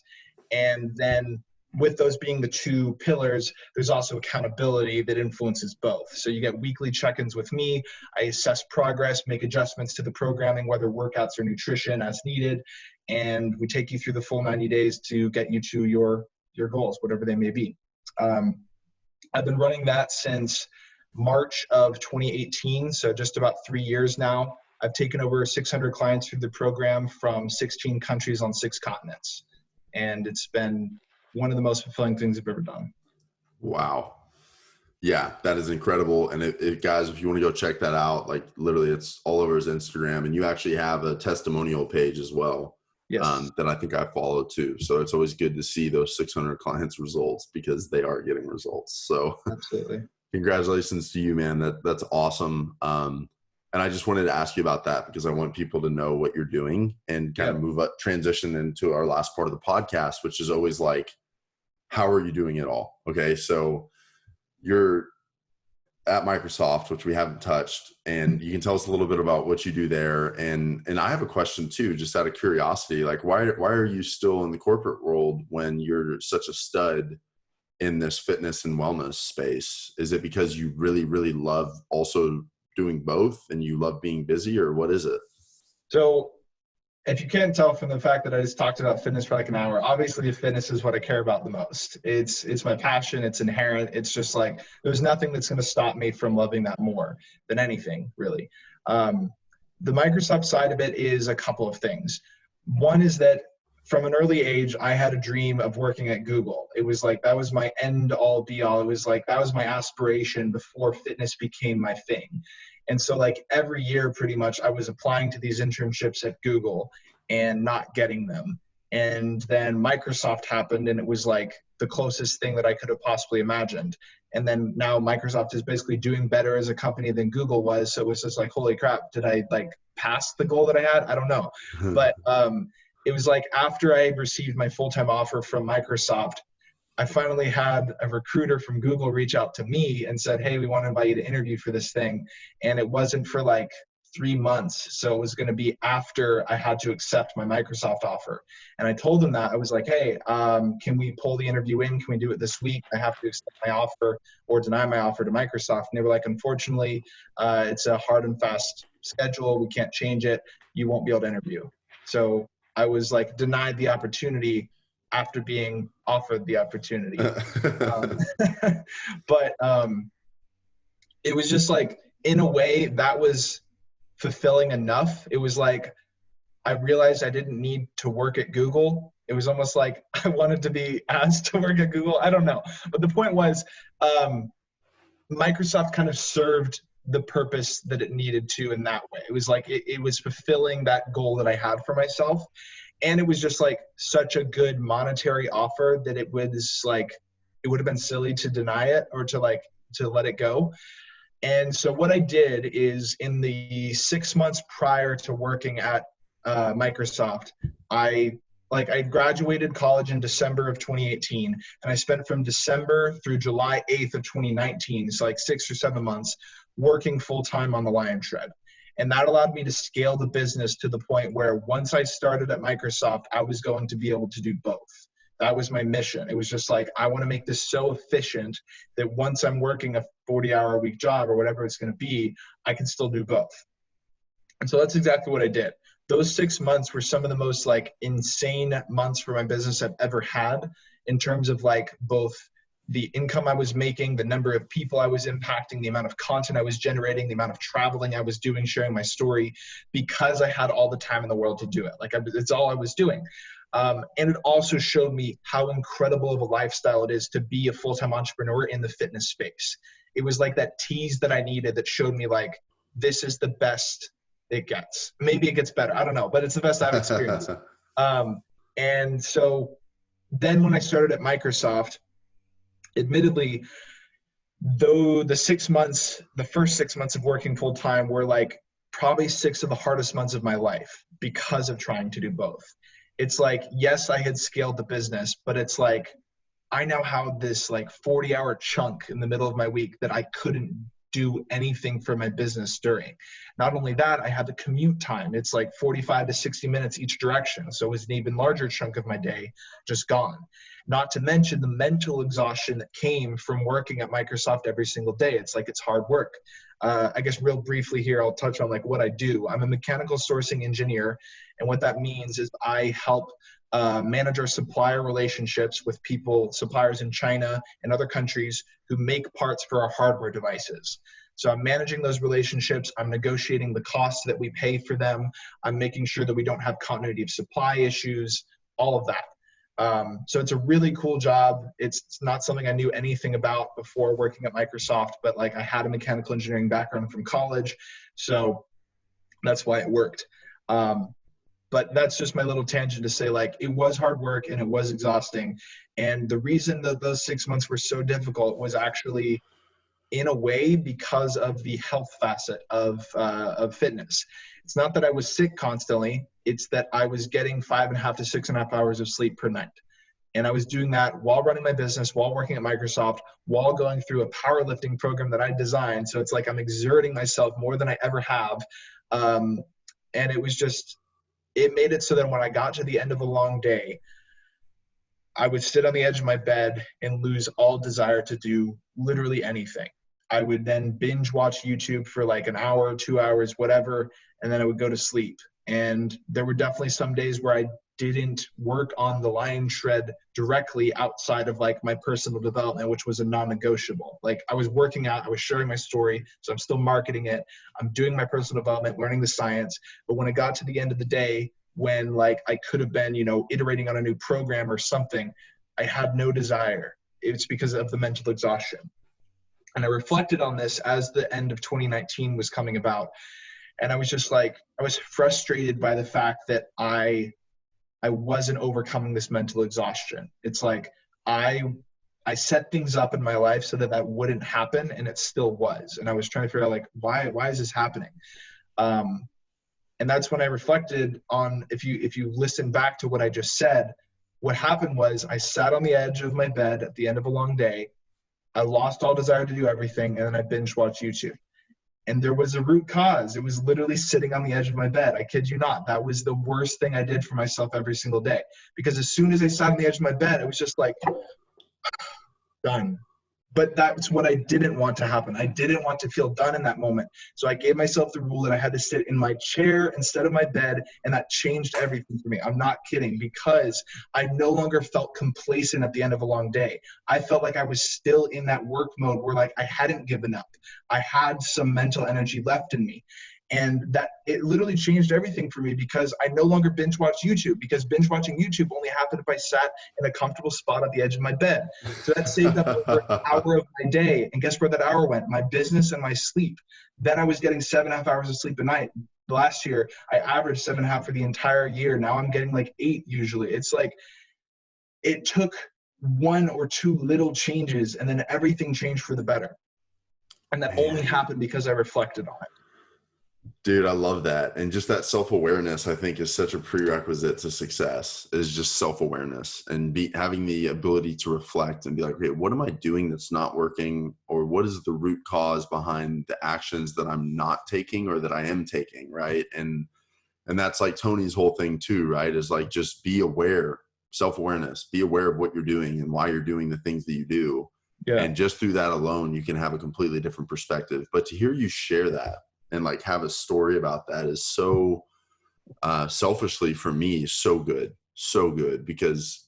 S2: and then with those being the two pillars, there's also accountability that influences both. So you get weekly check-ins with me. I assess progress, make adjustments to the programming, whether workouts or nutrition as needed. And we take you through the full 90 days to get you to your goals, whatever they may be. I've been running that since March of 2018, so just about 3 years now. I've taken over 600 clients through the program from 16 countries on 6 continents. And it's been one of the most fulfilling things I've ever done.
S1: Wow. Yeah, that is incredible. And guys, if you want to go check that out, like literally it's all over his Instagram, and you actually have a testimonial page as well.
S2: Yes,
S1: That I think I follow too. So it's always good to see those 600 clients results because they are getting results. So
S2: absolutely.
S1: congratulations to you, man. That's awesome. And I just wanted to ask you about that because I want people to know what you're doing and kind
S2: Yeah.
S1: of move up, transition into our last part of the podcast, which is always like, how are you doing it all? Okay. So you're at Microsoft, which we haven't touched, and you can tell us a little bit about what you do there. And I have a question too, just out of curiosity, like why are you still in the corporate world when you're such a stud in this fitness and wellness space? Is it because you really, really love also doing both and you love being busy, or what is it?
S2: So if you can't tell from the fact that I just talked about fitness for like an hour, obviously fitness is what I care about the most. It's my passion. It's inherent. It's just like there's nothing that's going to stop me from loving that more than anything, really. The Microsoft side of it is a couple of things. One is that from an early age, I had a dream of working at Google. It was like that was my end all be all. It was like that was my aspiration before fitness became my thing. And so like every year pretty much I was applying to these internships at Google and not getting them. And then Microsoft happened and it was like the closest thing that I could have possibly imagined. And then now Microsoft is basically doing better as a company than Google was. So it was just like, holy crap, did I like pass the goal that I had? I don't know. But it was like after I received my full-time offer from Microsoft, I finally had a recruiter from Google reach out to me and said, hey, we want to invite you to interview for this thing. And it wasn't for like 3 months. So it was going to be after I had to accept my Microsoft offer. And I told them that. I was like, hey, can we pull the interview in? Can we do it this week? I have to accept my offer or deny my offer to Microsoft. And they were like, unfortunately, it's a hard and fast schedule. We can't change it. You won't be able to interview. So I was like denied the opportunity after being offered the opportunity. But it was just like, in a way, that was fulfilling enough. It was like, I realized I didn't need to work at Google. It was almost like I wanted to be asked to work at Google. I don't know. But the point was, Microsoft kind of served the purpose that it needed to in that way. It was like, it was fulfilling that goal that I had for myself. And it was just like such a good monetary offer that it was like, it would have been silly to deny it or to let it go. And so what I did is, in the 6 months prior to working at Microsoft, I graduated college in December of 2018, and I spent from December through July 8th of 2019, so like 6 or 7 months, working full-time on the Lyon shred. And that allowed me to scale the business to the point where once I started at Microsoft, I was going to be able to do both. That was my mission. It was just like, I want to make this so efficient that once I'm working a 40-hour-a-week job or whatever it's going to be, I can still do both. And so that's exactly what I did. Those 6 months were some of the most like insane months for my business I've ever had, in terms of like both the income I was making, the number of people I was impacting, the amount of content I was generating, the amount of traveling I was doing, sharing my story, because I had all the time in the world to do it. Like, it's all I was doing. And it also showed me how incredible of a lifestyle it is to be a full-time entrepreneur in the fitness space. It was like that tease that I needed that showed me like, this is the best it gets. Maybe it gets better, I don't know, but it's the best I've experienced. And so then when I started at Microsoft, admittedly, though the first 6 months of working full time were like probably 6 of the hardest months of my life because of trying to do both. It's like, yes, I had scaled the business, but it's like, I now have this like 40-hour chunk in the middle of my week that I couldn't do anything for my business during. Not only that, I had the commute time. It's like 45 to 60 minutes each direction. So it was an even larger chunk of my day just gone. Not to mention the mental exhaustion that came from working at Microsoft every single day. It's like, it's hard work. I guess real briefly here, I'll touch on like what I do. I'm a mechanical sourcing engineer. And what that means is I help manage our supplier relationships with suppliers in China and other countries who make parts for our hardware devices. So I'm managing those relationships. I'm negotiating the costs that we pay for them. I'm making sure that we don't have continuity of supply issues, all of that. So it's a really cool job. It's not something I knew anything about before working at Microsoft, but like, I had a mechanical engineering background from college, so that's why it worked. But that's just my little tangent to say, like, it was hard work and it was exhausting. And the reason that those 6 months were so difficult was actually, in a way, because of the health facet of fitness. It's not that I was sick constantly. It's that I was getting 5.5 to 6.5 hours of sleep per night. And I was doing that while running my business, while working at Microsoft, while going through a powerlifting program that I designed. So it's like I'm exerting myself more than I ever have. And it was just, it made it so that when I got to the end of a long day, I would sit on the edge of my bed and lose all desire to do literally anything. I would then binge watch YouTube for like an hour, 2 hours, whatever, and then I would go to sleep. And there were definitely some days where I didn't work on the Lyon shred directly outside of like my personal development, which was a non-negotiable. Like, I was working out, I was sharing my story, so I'm still marketing it. I'm doing my personal development, learning the science. But when it got to the end of the day, when like I could have been, iterating on a new program or something, I had no desire. It's because of the mental exhaustion. And I reflected on this as the end of 2019 was coming about. And I was just like, I was frustrated by the fact that I wasn't overcoming this mental exhaustion. It's like I set things up in my life so that wouldn't happen, and it still was. And I was trying to figure out like, why is this happening? And that's when I reflected on, if you listen back to what I just said, what happened was I sat on the edge of my bed at the end of a long day. I lost all desire to do everything, and then I binge watched YouTube. And there was a root cause. It was literally sitting on the edge of my bed. I kid you not. That was the worst thing I did for myself every single day. Because as soon as I sat on the edge of my bed, it was just like, done. But that's what I didn't want to happen. I didn't want to feel done in that moment. So I gave myself the rule that I had to sit in my chair instead of my bed, and that changed everything for me. I'm not kidding, because I no longer felt complacent at the end of a long day. I felt like I was still in that work mode where like I hadn't given up. I had some mental energy left in me. And that it literally changed everything for me, because I no longer binge watch YouTube, because binge watching YouTube only happened if I sat in a comfortable spot at the edge of my bed. So that saved up over an hour of my day. And guess where that hour went? My business and my sleep. Then I was getting 7.5 hours of sleep a night. Last year, I averaged 7.5 for the entire year. Now I'm getting like 8 usually. It's like, it took 1 or 2 little changes, and then everything changed for the better. And that only happened because I reflected on it.
S1: Dude, I love that. And just that self-awareness, I think, is such a prerequisite to success, is just self-awareness and having the ability to reflect and be like, okay, what am I doing that's not working? Or what is the root cause behind the actions that I'm not taking or that I am taking, right? And that's like Tony's whole thing too, right? Is like, just be aware, self-awareness, be aware of what you're doing and why you're doing the things that you do.
S2: Yeah.
S1: And just through that alone, you can have a completely different perspective. But to hear you share that and like have a story about that is so selfishly for me, so good, because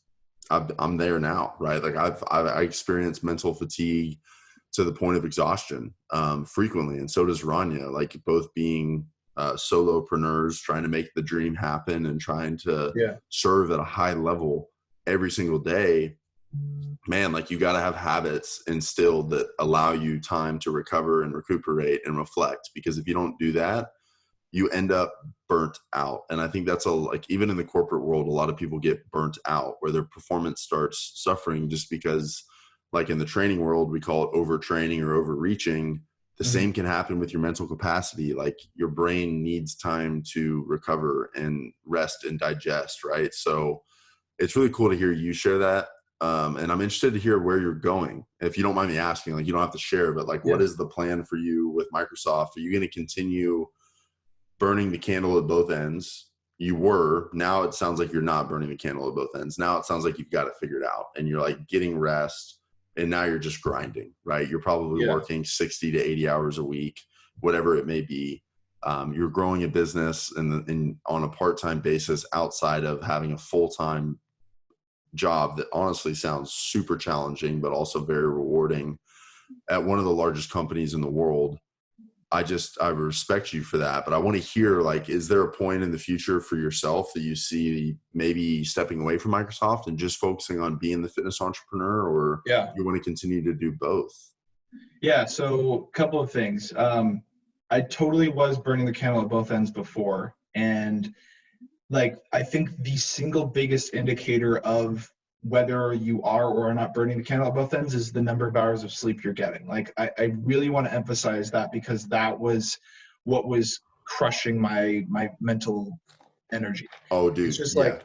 S1: I'm there now, right? Like I experience mental fatigue to the point of exhaustion frequently. And so does Rania, like both being solopreneurs, trying to make the dream happen and trying to serve at a high level every single day. Man, like you got to have habits instilled that allow you time to recover and recuperate and reflect, because if you don't do that, you end up burnt out. And I think that's like, even in the corporate world, a lot of people get burnt out where their performance starts suffering just because, like in the training world, we call it overtraining or overreaching. The same can happen with your mental capacity. Like your brain needs time to recover and rest and digest, right? So it's really cool to hear you share that. And I'm interested to hear where you're going. If you don't mind me asking, like, you don't have to share, but like, what is the plan for you with Microsoft? Are you going to continue burning the candle at both ends? You were. Now it sounds like you're not burning the candle at both ends. Now it sounds like you've got it figured out and you're like getting rest, and now you're just grinding, right? You're probably working 60 to 80 hours a week, whatever it may be. You're growing a business and on a part-time basis outside of having a full-time job that honestly sounds super challenging, but also very rewarding at one of the largest companies in the world. I respect you for that, but I want to hear, like, is there a point in the future for yourself that you see maybe stepping away from Microsoft and just focusing on being the fitness entrepreneur, or you want to continue to do both?
S2: Yeah. So a couple of things. I totally was burning the candle at both ends before. And like, I think the single biggest indicator of whether you are or are not burning the candle at both ends is the number of hours of sleep you're getting. Like, I really want to emphasize that, because that was what was crushing my mental energy.
S1: Oh, dude.
S2: It's just
S1: And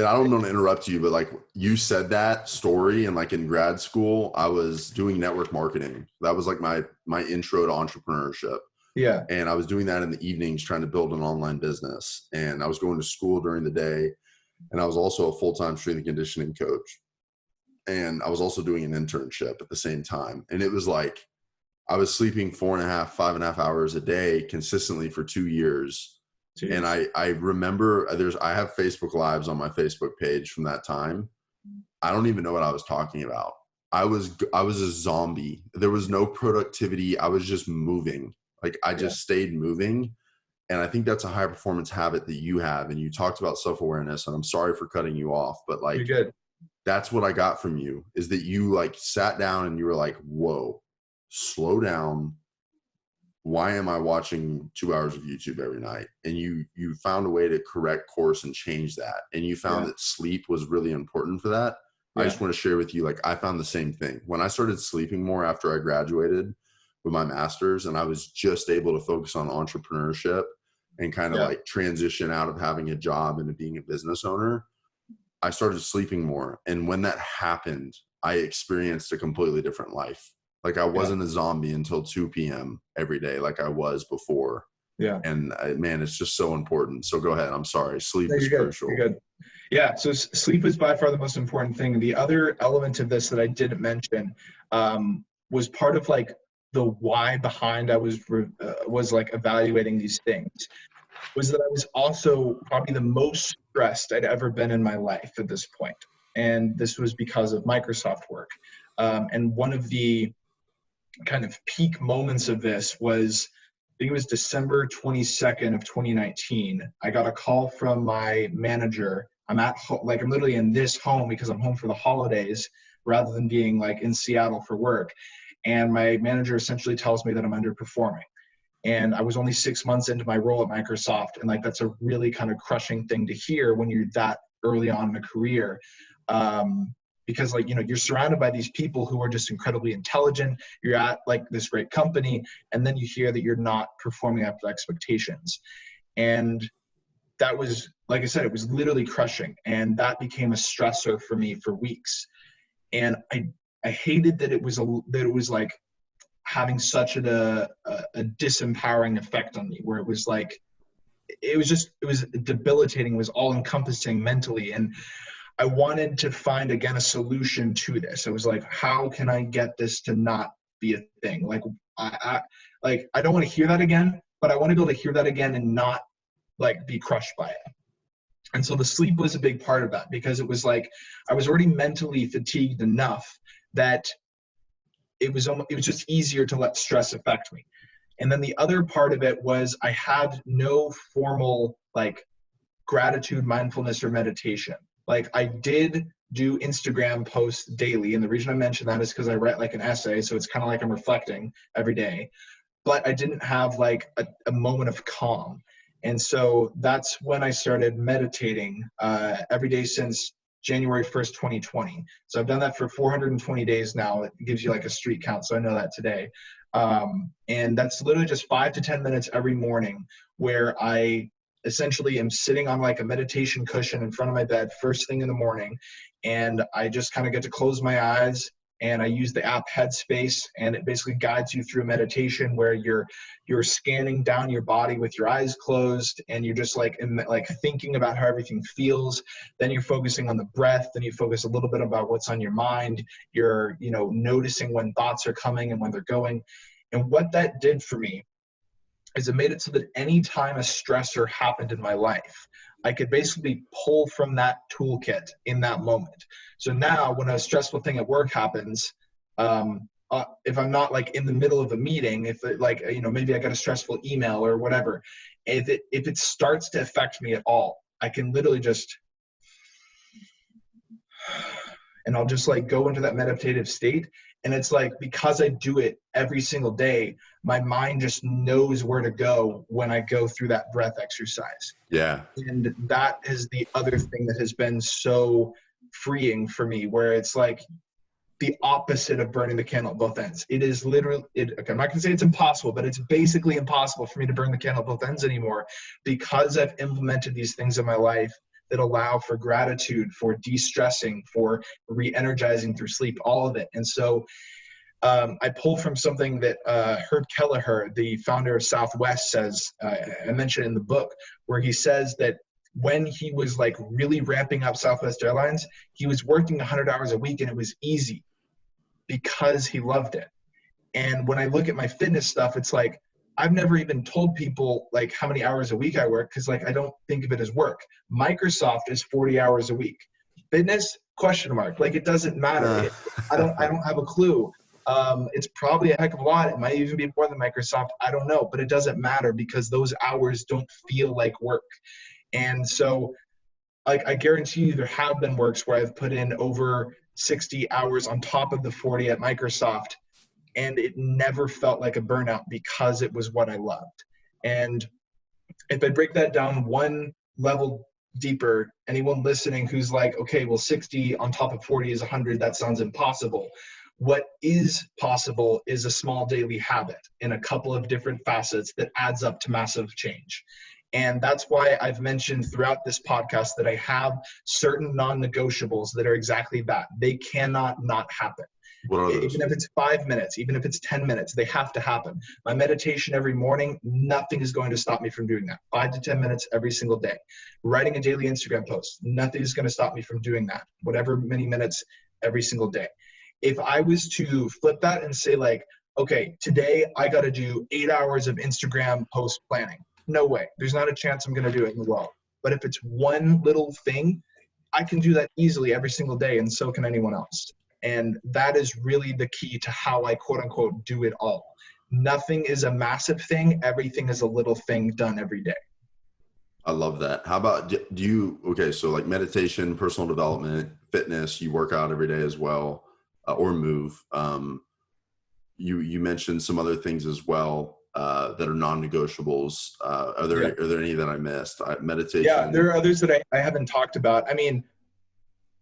S1: I don't want to interrupt you, but like you said that story, and like in grad school, I was doing network marketing. That was like my intro to entrepreneurship.
S2: Yeah.
S1: And I was doing that in the evenings, trying to build an online business. And I was going to school during the day. And I was also a full-time strength and conditioning coach. And I was also doing an internship at the same time. And it was like, I was sleeping 4.5, 5.5 hours a day consistently for 2 years. Jeez. And I remember I have Facebook Lives on my Facebook page from that time. I don't even know what I was talking about. I was a zombie. There was no productivity. I was just moving. Like I just stayed moving. And I think that's a high performance habit that you have. And you talked about self-awareness, and I'm sorry for cutting you off, but like,
S2: you're good.
S1: That's what I got from you, is that you like sat down and you were like, whoa, slow down. Why am I watching 2 hours of YouTube every night? And you found a way to correct course and change that. And you found that sleep was really important for that. I just want to share with you, like, I found the same thing. When I started sleeping more after I graduated with my master's, and I was just able to focus on entrepreneurship and kind of like transition out of having a job into being a business owner, I started sleeping more. And when that happened, I experienced a completely different life. Like I wasn't a zombie until 2 p.m. every day like I was before. Yeah. And man, it's just so important. So go ahead. I'm sorry. Sleep is crucial.
S2: You're good. Yeah, so sleep is by far the most important thing. The other element of this that I didn't mention was part of like the why behind I was like evaluating these things, was that I was also probably the most stressed I'd ever been in my life at this point. And this was because of Microsoft work. And one of the kind of peak moments of this was, I think it was December 22nd of 2019. I got a call from my manager. I'm at like I'm literally in this home because I'm home for the holidays rather than being like in Seattle for work. And my manager essentially tells me that I'm underperforming. And I was only 6 months into my role at Microsoft, and like that's a really kind of crushing thing to hear when you're that early on in a career. Because like, you know, you're surrounded by these people who are just incredibly intelligent. You're at like this great company, and then you hear that you're not performing up to expectations. And that was, like I said, it was literally crushing. And that became a stressor for me for weeks. And I hated that it was like having such a disempowering effect on me, where it was like, it was debilitating, it was all encompassing mentally. And I wanted to find, again, a solution to this. It was like, how can I get this to not be a thing? Like, I don't want to hear that again, but I want to be able to hear that again and not like be crushed by it. And so the sleep was a big part of that, because it was like, I was already mentally fatigued enough that it was just easier to let stress affect me. And then the other part of it was I had no formal like gratitude, mindfulness, or meditation. Like I did do Instagram posts daily. And the reason I mention that is because I write like an essay. So it's kind of like I'm reflecting every day, but I didn't have like a moment of calm. And so that's when I started meditating every day since January 1st, 2020. So I've done that for 420 days now. It gives you like a street count, so I know that today. And that's literally just 5 to 10 minutes every morning, where I essentially am sitting on like a meditation cushion in front of my bed first thing in the morning. And I just kind of get to close my eyes, and I use the app Headspace, and it basically guides you through meditation where you're scanning down your body with your eyes closed, and you're just like thinking about how everything feels. Then you're focusing on the breath. Then you focus a little bit about what's on your mind. You're, you know, noticing when thoughts are coming and when they're going. And what that did for me is it made it so that anytime a stressor happened in my life, I could basically pull from that toolkit in that moment. So now when a stressful thing at work happens, if I'm not like in the middle of a meeting, if it, like, you know, maybe I got a stressful email or whatever, if it starts to affect me at all, I can literally just, and I'll just like go into that meditative state. And it's like, because I do it every single day, my mind just knows where to go when I go through that breath exercise.
S1: Yeah.
S2: And that is the other thing that has been so freeing for me, where it's like the opposite of burning the candle at both ends. It is literally, okay, I'm not gonna say it's impossible, but it's basically impossible for me to burn the candle at both ends anymore, because I've implemented these things in my life that allow for gratitude, for de-stressing, for re-energizing through sleep, all of it. And so I pulled from something that Herb Kelleher, the founder of Southwest, says, I mentioned in the book, where he says that when he was like really ramping up Southwest Airlines, he was working 100 hours a week, and it was easy because he loved it. And when I look at my fitness stuff, it's like, I've never even told people like how many hours a week I work, because like I don't think of it as work. Microsoft is 40 hours a week. Fitness, question mark. Like it doesn't matter. I don't have a clue. It's probably a heck of a lot. It might even be more than Microsoft. I don't know, but it doesn't matter, because those hours don't feel like work. And so like I guarantee you there have been works where I've put in over 60 hours on top of the 40 at Microsoft, and it never felt like a burnout because it was what I loved. And if I break that down one level deeper, anyone listening who's like, okay, well, 60 on top of 40 is 100, that sounds impossible. What is possible is a small daily habit in a couple of different facets that adds up to massive change. And that's why I've mentioned throughout this podcast that I have certain non-negotiables that are exactly that. They cannot not happen.
S1: What are those?
S2: Even if it's 5 minutes, even if it's 10 minutes, they have to happen. My meditation every morning, nothing is going to stop me from doing that. 5 to 10 minutes every single day. Writing a daily Instagram post, nothing is going to stop me from doing that. Whatever many minutes every single day. If I was to flip that and say like, okay, today I got to do 8 hours of Instagram post planning. No way. There's not a chance I'm going to do it in the world. But if it's one little thing, I can do that easily every single day, and so can anyone else. And that is really the key to how I quote unquote do it all. Nothing is a massive thing. Everything is a little thing done every day.
S1: I love that. How about, do you, okay, so like meditation, personal development, fitness, you work out every day as well, or move. You mentioned some other things as well that are non-negotiables. Are there any that I missed? Meditation.
S2: Yeah, there are others that I haven't talked about. I mean,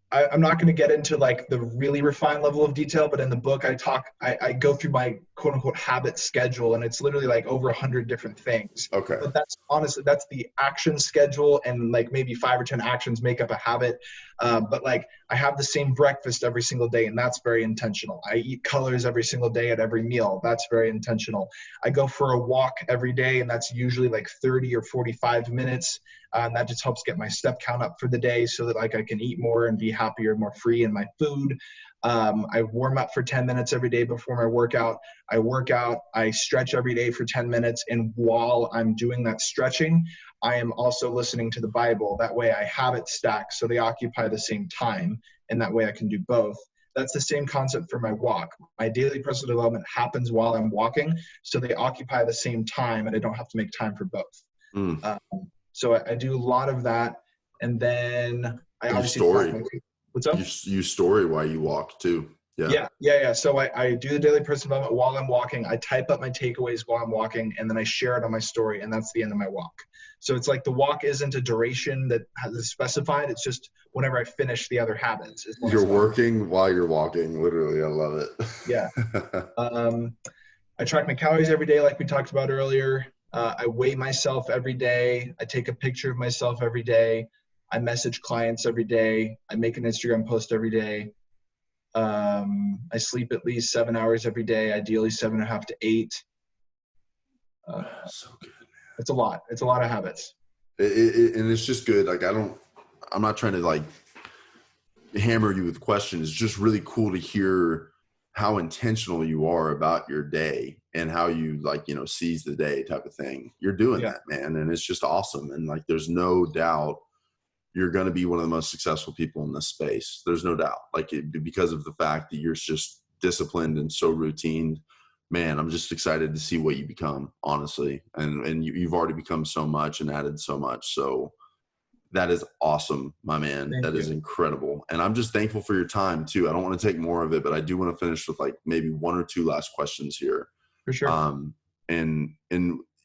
S2: I'm not going to get into like the really refined level of detail, but in the book I go through my quote unquote habit schedule, and it's literally like over 100 different things.
S1: Okay.
S2: But that's honestly, that's the action schedule, and like maybe 5 or 10 actions make up a habit. But like I have the same breakfast every single day, and that's very intentional. I eat colors every single day at every meal. That's very intentional. I go for a walk every day, and that's usually like 30 or 45 minutes. That just helps get my step count up for the day so that like I can eat more and be happier, more free in my food. I warm up for 10 minutes every day before my workout. I work out, I stretch every day for 10 minutes. And while I'm doing that stretching, I am also listening to the Bible. That way I have it stacked so they occupy the same time. And that way I can do both. That's the same concept for my walk. My daily personal development happens while I'm walking, so they occupy the same time and I don't have to make time for both. So I do a lot of that. And then I obviously
S1: story.
S2: What's up?
S1: You story while you walk too.
S2: Yeah. So I do the daily personal development while I'm walking. I type up my takeaways while I'm walking, and then I share it on my story, and that's the end of my walk. So it's like the walk isn't a duration that is specified. It's just whenever I finish the other habits.
S1: You're working while you're walking. Literally, I love it.
S2: Yeah. I track my calories every day, like we talked about earlier. I weigh myself every day. I take a picture of myself every day. I message clients every day. I make an Instagram post every day. I sleep at least 7 hours every day, ideally 7.5 to 8.
S1: So good, man.
S2: It's a lot. It's a lot of habits.
S1: And it's just good. Like I'm not trying to like hammer you with questions. It's just really cool to hear how intentional you are about your day and how you like, seize the day type of thing. You're doing that, man. And it's just awesome. And like, there's no doubt you're going to be one of the most successful people in this space. There's no doubt, like because of the fact that you're just disciplined and so routine, man. I'm just excited to see what you become, honestly. And you've already become so much and added so much. So that is awesome, my man. That is incredible. And I'm just thankful for your time too. I don't want to take more of it, but I do want to finish with like maybe 1 or 2 last questions here.
S2: For sure.
S1: And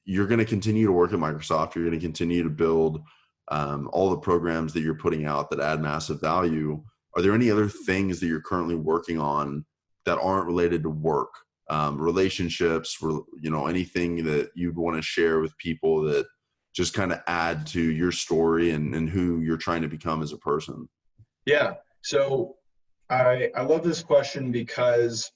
S1: you're going to continue to work at Microsoft. You're going to continue to build all the programs that you're putting out that add massive value. Are there any other things that you're currently working on that aren't related to work, relationships, anything that you'd want to share with people that just kind of add to your story and who you're trying to become as a person?
S2: Yeah. So I love this question because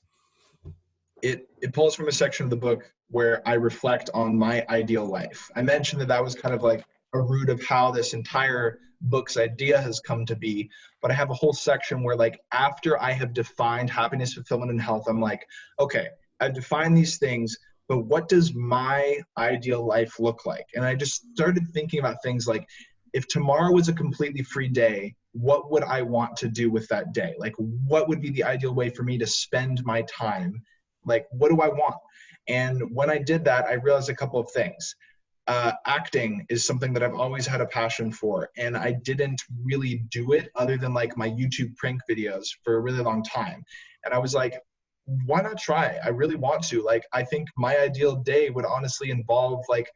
S2: it pulls from a section of the book where I reflect on my ideal life. I mentioned that was kind of like a root of how this entire book's idea has come to be. But I have a whole section where like after I have defined happiness, fulfillment, and health, I'm like, okay, I've defined these things, but what does my ideal life look like? And I just started thinking about things like, if tomorrow was a completely free day, what would I want to do with that day? Like, what would be the ideal way for me to spend my time? Like, what do I want? And when I did that, I realized a couple of things. Acting is something that I've always had a passion for, and I didn't really do it other than like my YouTube prank videos for a really long time. And I was like, why not try? I really want to. Like, I think my ideal day would honestly involve like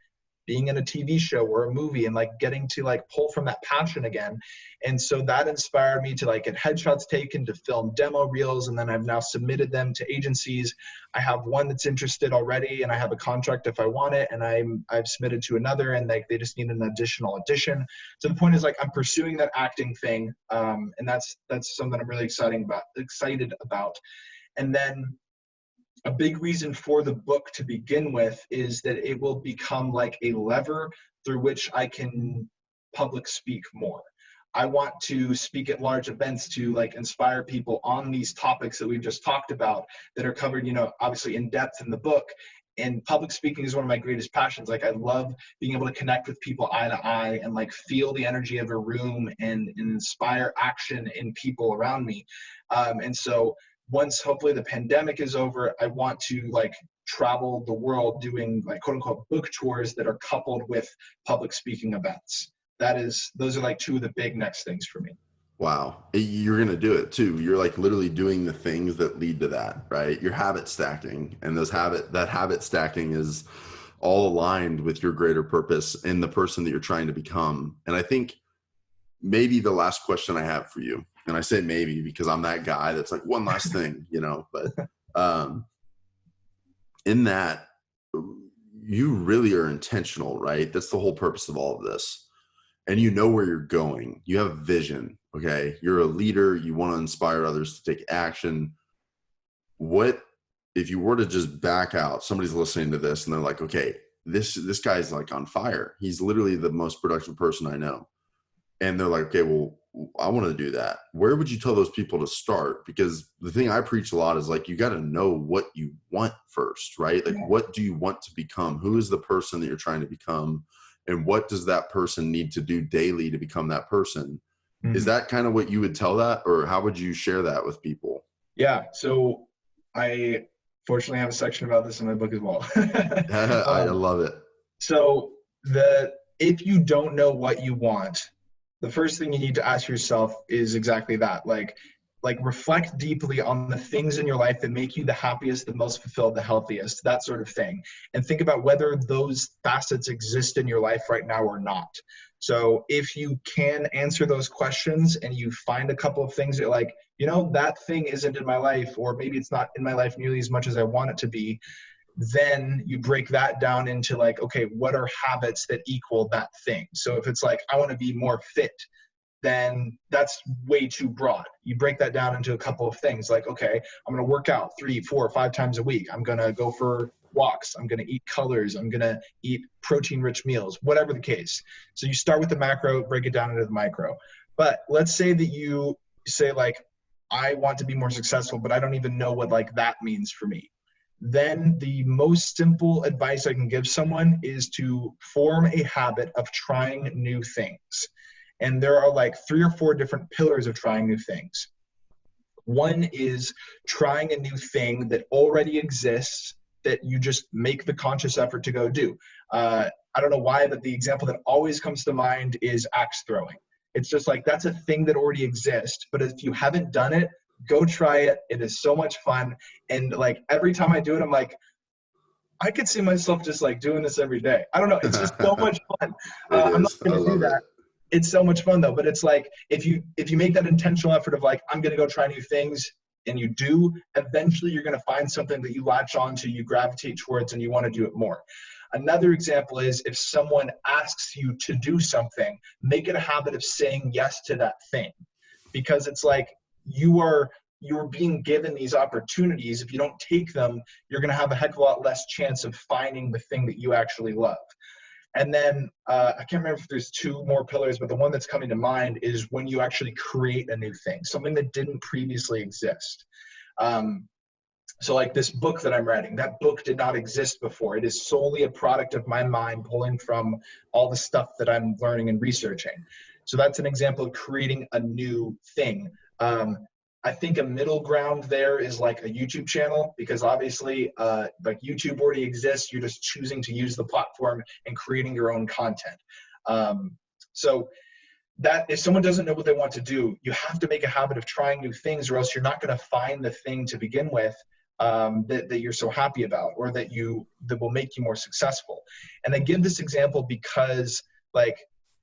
S2: being in a TV show or a movie and like getting to like pull from that passion again. And so that inspired me to like get headshots taken, to film demo reels, and then I've now submitted them to agencies. I have one that's interested already, and I have a contract if I want it, and I've submitted to another, and like they just need an additional audition. So the point is like I'm pursuing that acting thing, and that's something I'm really excited about. And then a big reason for the book to begin with is that it will become like a lever through which I can public speak more. I want to speak at large events to like inspire people on these topics that we've just talked about that are covered, you know, obviously in depth in the book. And public speaking is one of my greatest passions. Like I love being able to connect with people eye to eye and like feel the energy of a room and inspire action in people around me. And so once hopefully the pandemic is over, I want to like travel the world doing like quote unquote book tours that are coupled with public speaking events. Those are like two of the big next things for me.
S1: Wow. You're going to do it too. You're like literally doing the things that lead to that, right? You're habit stacking, and that habit stacking is all aligned with your greater purpose and the person that you're trying to become. And I think maybe the last question I have for you, and I say maybe because I'm that guy that's like one last thing, you know, but in that you really are intentional, right? That's the whole purpose of all of this. And you know where you're going. You have vision. Okay. You're a leader. You want to inspire others to take action. What if you were to just back out? Somebody's listening to this and they're like, okay, this guy's like on fire. He's literally the most productive person I know. And they're like, okay, well, I want to do that. Where would you tell those people to start? Because the thing I preach a lot is like, you got to know what you want first, right? Like, what do you want to become? Who is the person that you're trying to become? And what does that person need to do daily to become that person? Mm-hmm. Is that kind of what you would tell that, or how would you share that with people?
S2: Yeah. So I fortunately have a section about this in my book as well.
S1: I love it.
S2: So if you don't know what you want, the first thing you need to ask yourself is exactly that. Like reflect deeply on the things in your life that make you the happiest, the most fulfilled, the healthiest, that sort of thing. And think about whether those facets exist in your life right now or not. So if you can answer those questions and you find a couple of things that you're like, you know, that thing isn't in my life, or maybe it's not in my life nearly as much as I want it to be, then you break that down into like, okay, what are habits that equal that thing? So if it's like, I want to be more fit, then that's way too broad. You break that down into a couple of things like, okay, I'm going to work out 3, 4, 5 times a week. I'm going to go for walks. I'm going to eat colors. I'm going to eat protein-rich meals, whatever the case. So you start with the macro, break it down into the micro. But let's say that you say like, I want to be more successful, but I don't even know what like that means for me. Then the most simple advice I can give someone is to form a habit of trying new things. And there are like 3 or 4 different pillars of trying new things. One is trying a new thing that already exists that you just make the conscious effort to go do. I don't know why, but the example that always comes to mind is axe throwing. It's just like, that's a thing that already exists, but if you haven't done it, go try it. It is so much fun. And like every time I do it, I'm like, I could see myself just like doing this every day. I don't know. It's just so much fun. I'm not going to do that. It's so much fun though. But it's like, if you make that intentional effort of like, I'm going to go try new things, and you do, eventually you're going to find something that you latch onto, you gravitate towards, and you want to do it more. Another example is if someone asks you to do something, make it a habit of saying yes to that thing, because it's like you're being given these opportunities. If you don't take them, you're going to have a heck of a lot less chance of finding the thing that you actually love. And then I can't remember if there's 2 more pillars, but the one that's coming to mind is when you actually create a new thing, something that didn't previously exist. So like this book that I'm writing, that book did not exist before. It is solely a product of my mind pulling from all the stuff that I'm learning and researching. So that's an example of creating a new thing. I think a middle ground there is like a YouTube channel, because obviously like YouTube already exists. You're just choosing to use the platform and creating your own content. So that if someone doesn't know what they want to do, you have to make a habit of trying new things, or else you're not going to find the thing to begin with that you're so happy about, or that will make you more successful. And I give this example because like,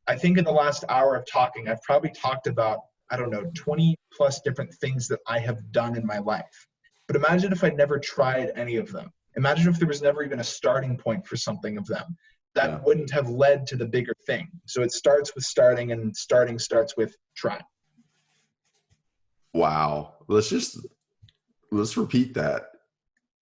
S2: I think in the last hour of talking, I've probably talked about, I don't know, 20 plus different things that I have done in my life. But imagine if I never tried any of them. Imagine if there was never even a starting point for something of them. That wouldn't have led to the bigger thing. So it starts with starting, and starting starts with trying.
S1: Wow. Let's repeat that.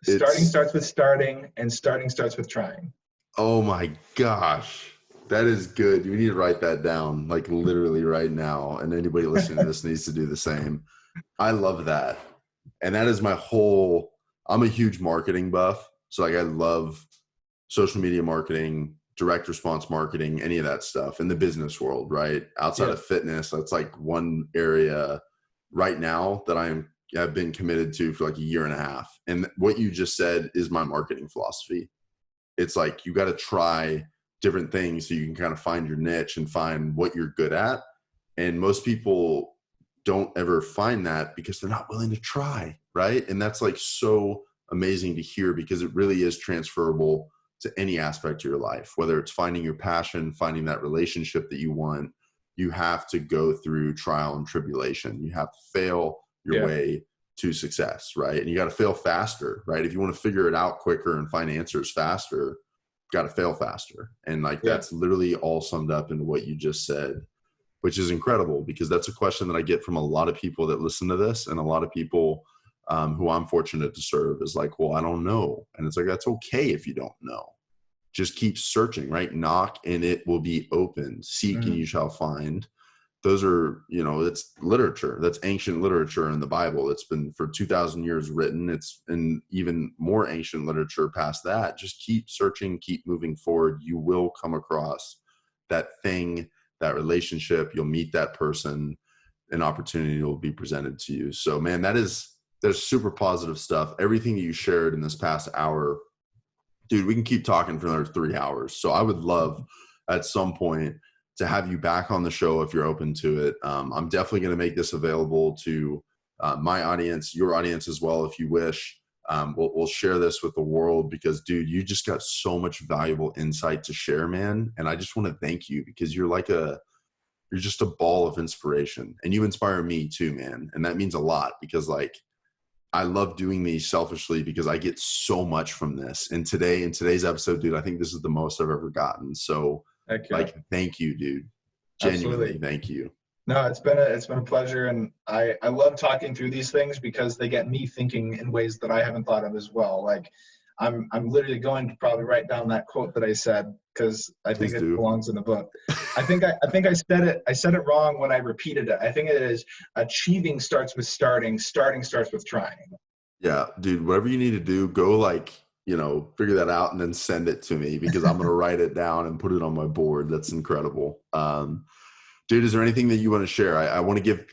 S2: Starting
S1: It's,
S2: starts with starting, and starting starts with trying.
S1: oh my gosh. That is good. You need to write that down, like literally right now. And anybody listening to this needs to do the same. I love that. And that is my whole, I'm a huge marketing buff. So like I love social media marketing, direct response marketing, any of that stuff in the business world, right? Outside
S2: Yeah.
S1: of fitness, that's like one area right now that I've been committed to for like a year and a half. And what you just said is my marketing philosophy. It's like you got to try different things so you can kind of find your niche and find what you're good at. And most people don't ever find that because they're not willing to try, right? And that's like so amazing to hear because it really is transferable to any aspect of your life, whether it's finding your passion, finding that relationship that you want. You have to go through trial and tribulation. You have to fail your
S2: Yeah.
S1: way to success, right? And you got to fail faster, right? If you want to figure it out quicker and find answers faster, got to fail faster. And like
S2: Yeah.
S1: that's literally all summed up into what you just said, which is incredible because that's a question that I get from a lot of people that listen to this, and a lot of people who I'm fortunate to serve is like, well, I don't know. And it's like, that's okay if you don't know. Just keep searching, right? Knock and it will be open. Seek and you shall find. Those are, it's literature. That's ancient literature in the Bible. It's been for 2,000 years written. It's in even more ancient literature past that. Just keep searching, keep moving forward. You will come across that thing, that relationship. You'll meet that person. An opportunity will be presented to you. So, man, there's super positive stuff. Everything that you shared in this past hour, dude, we can keep talking for another 3 hours. So I would love at some point to have you back on the show if you're open to it. I'm definitely going to make this available to my audience, your audience as well, if you wish. We'll share this with the world because, dude, you just got so much valuable insight to share, man. And I just want to thank you because you're just a ball of inspiration, and you inspire me too, man. And that means a lot because like, I love doing these selfishly because I get so much from this. And in today's episode, dude, I think this is the most I've ever gotten. So
S2: Heck yeah.
S1: like, thank you, dude. Genuinely,
S2: Absolutely.
S1: thank you.
S2: No, it's been a pleasure, and I love talking through these things because they get me thinking in ways that I haven't thought of as well. Like I'm literally going to probably write down that quote that I said because I think
S1: Please
S2: it
S1: do.
S2: belongs in the book. I think I said it wrong when I repeated it. I think it is achieving starts with starting, starting starts with trying.
S1: Yeah, dude, whatever you need to do, go like, figure that out and then send it to me because I'm going to write it down and put it on my board. That's incredible. Dude, is there anything that you want to share? I want to give,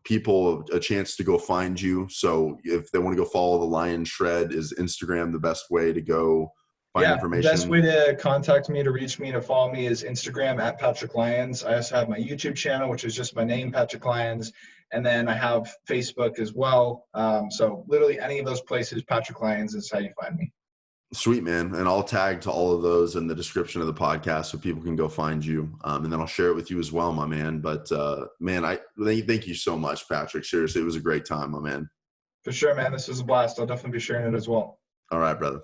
S1: people a chance to go find you. So if they want to go follow the Lion Shred, is Instagram the best way to go find
S2: Yeah, the best way
S1: information?
S2: to contact me, to reach me, to follow me is Instagram at Patrick Lyons. I also have my YouTube channel, which is just my name, Patrick Lyons. And then I have Facebook as well. So literally any of those places, Patrick Lyons is how you find me.
S1: Sweet, man. And I'll tag to all of those in the description of the podcast so people can go find you. And then I'll share it with you as well, my man. But man, I thank you so much, Patrick. Seriously, it was a great time, my man.
S2: For sure, man. This was a blast. I'll definitely be sharing it as well.
S1: All right, brother.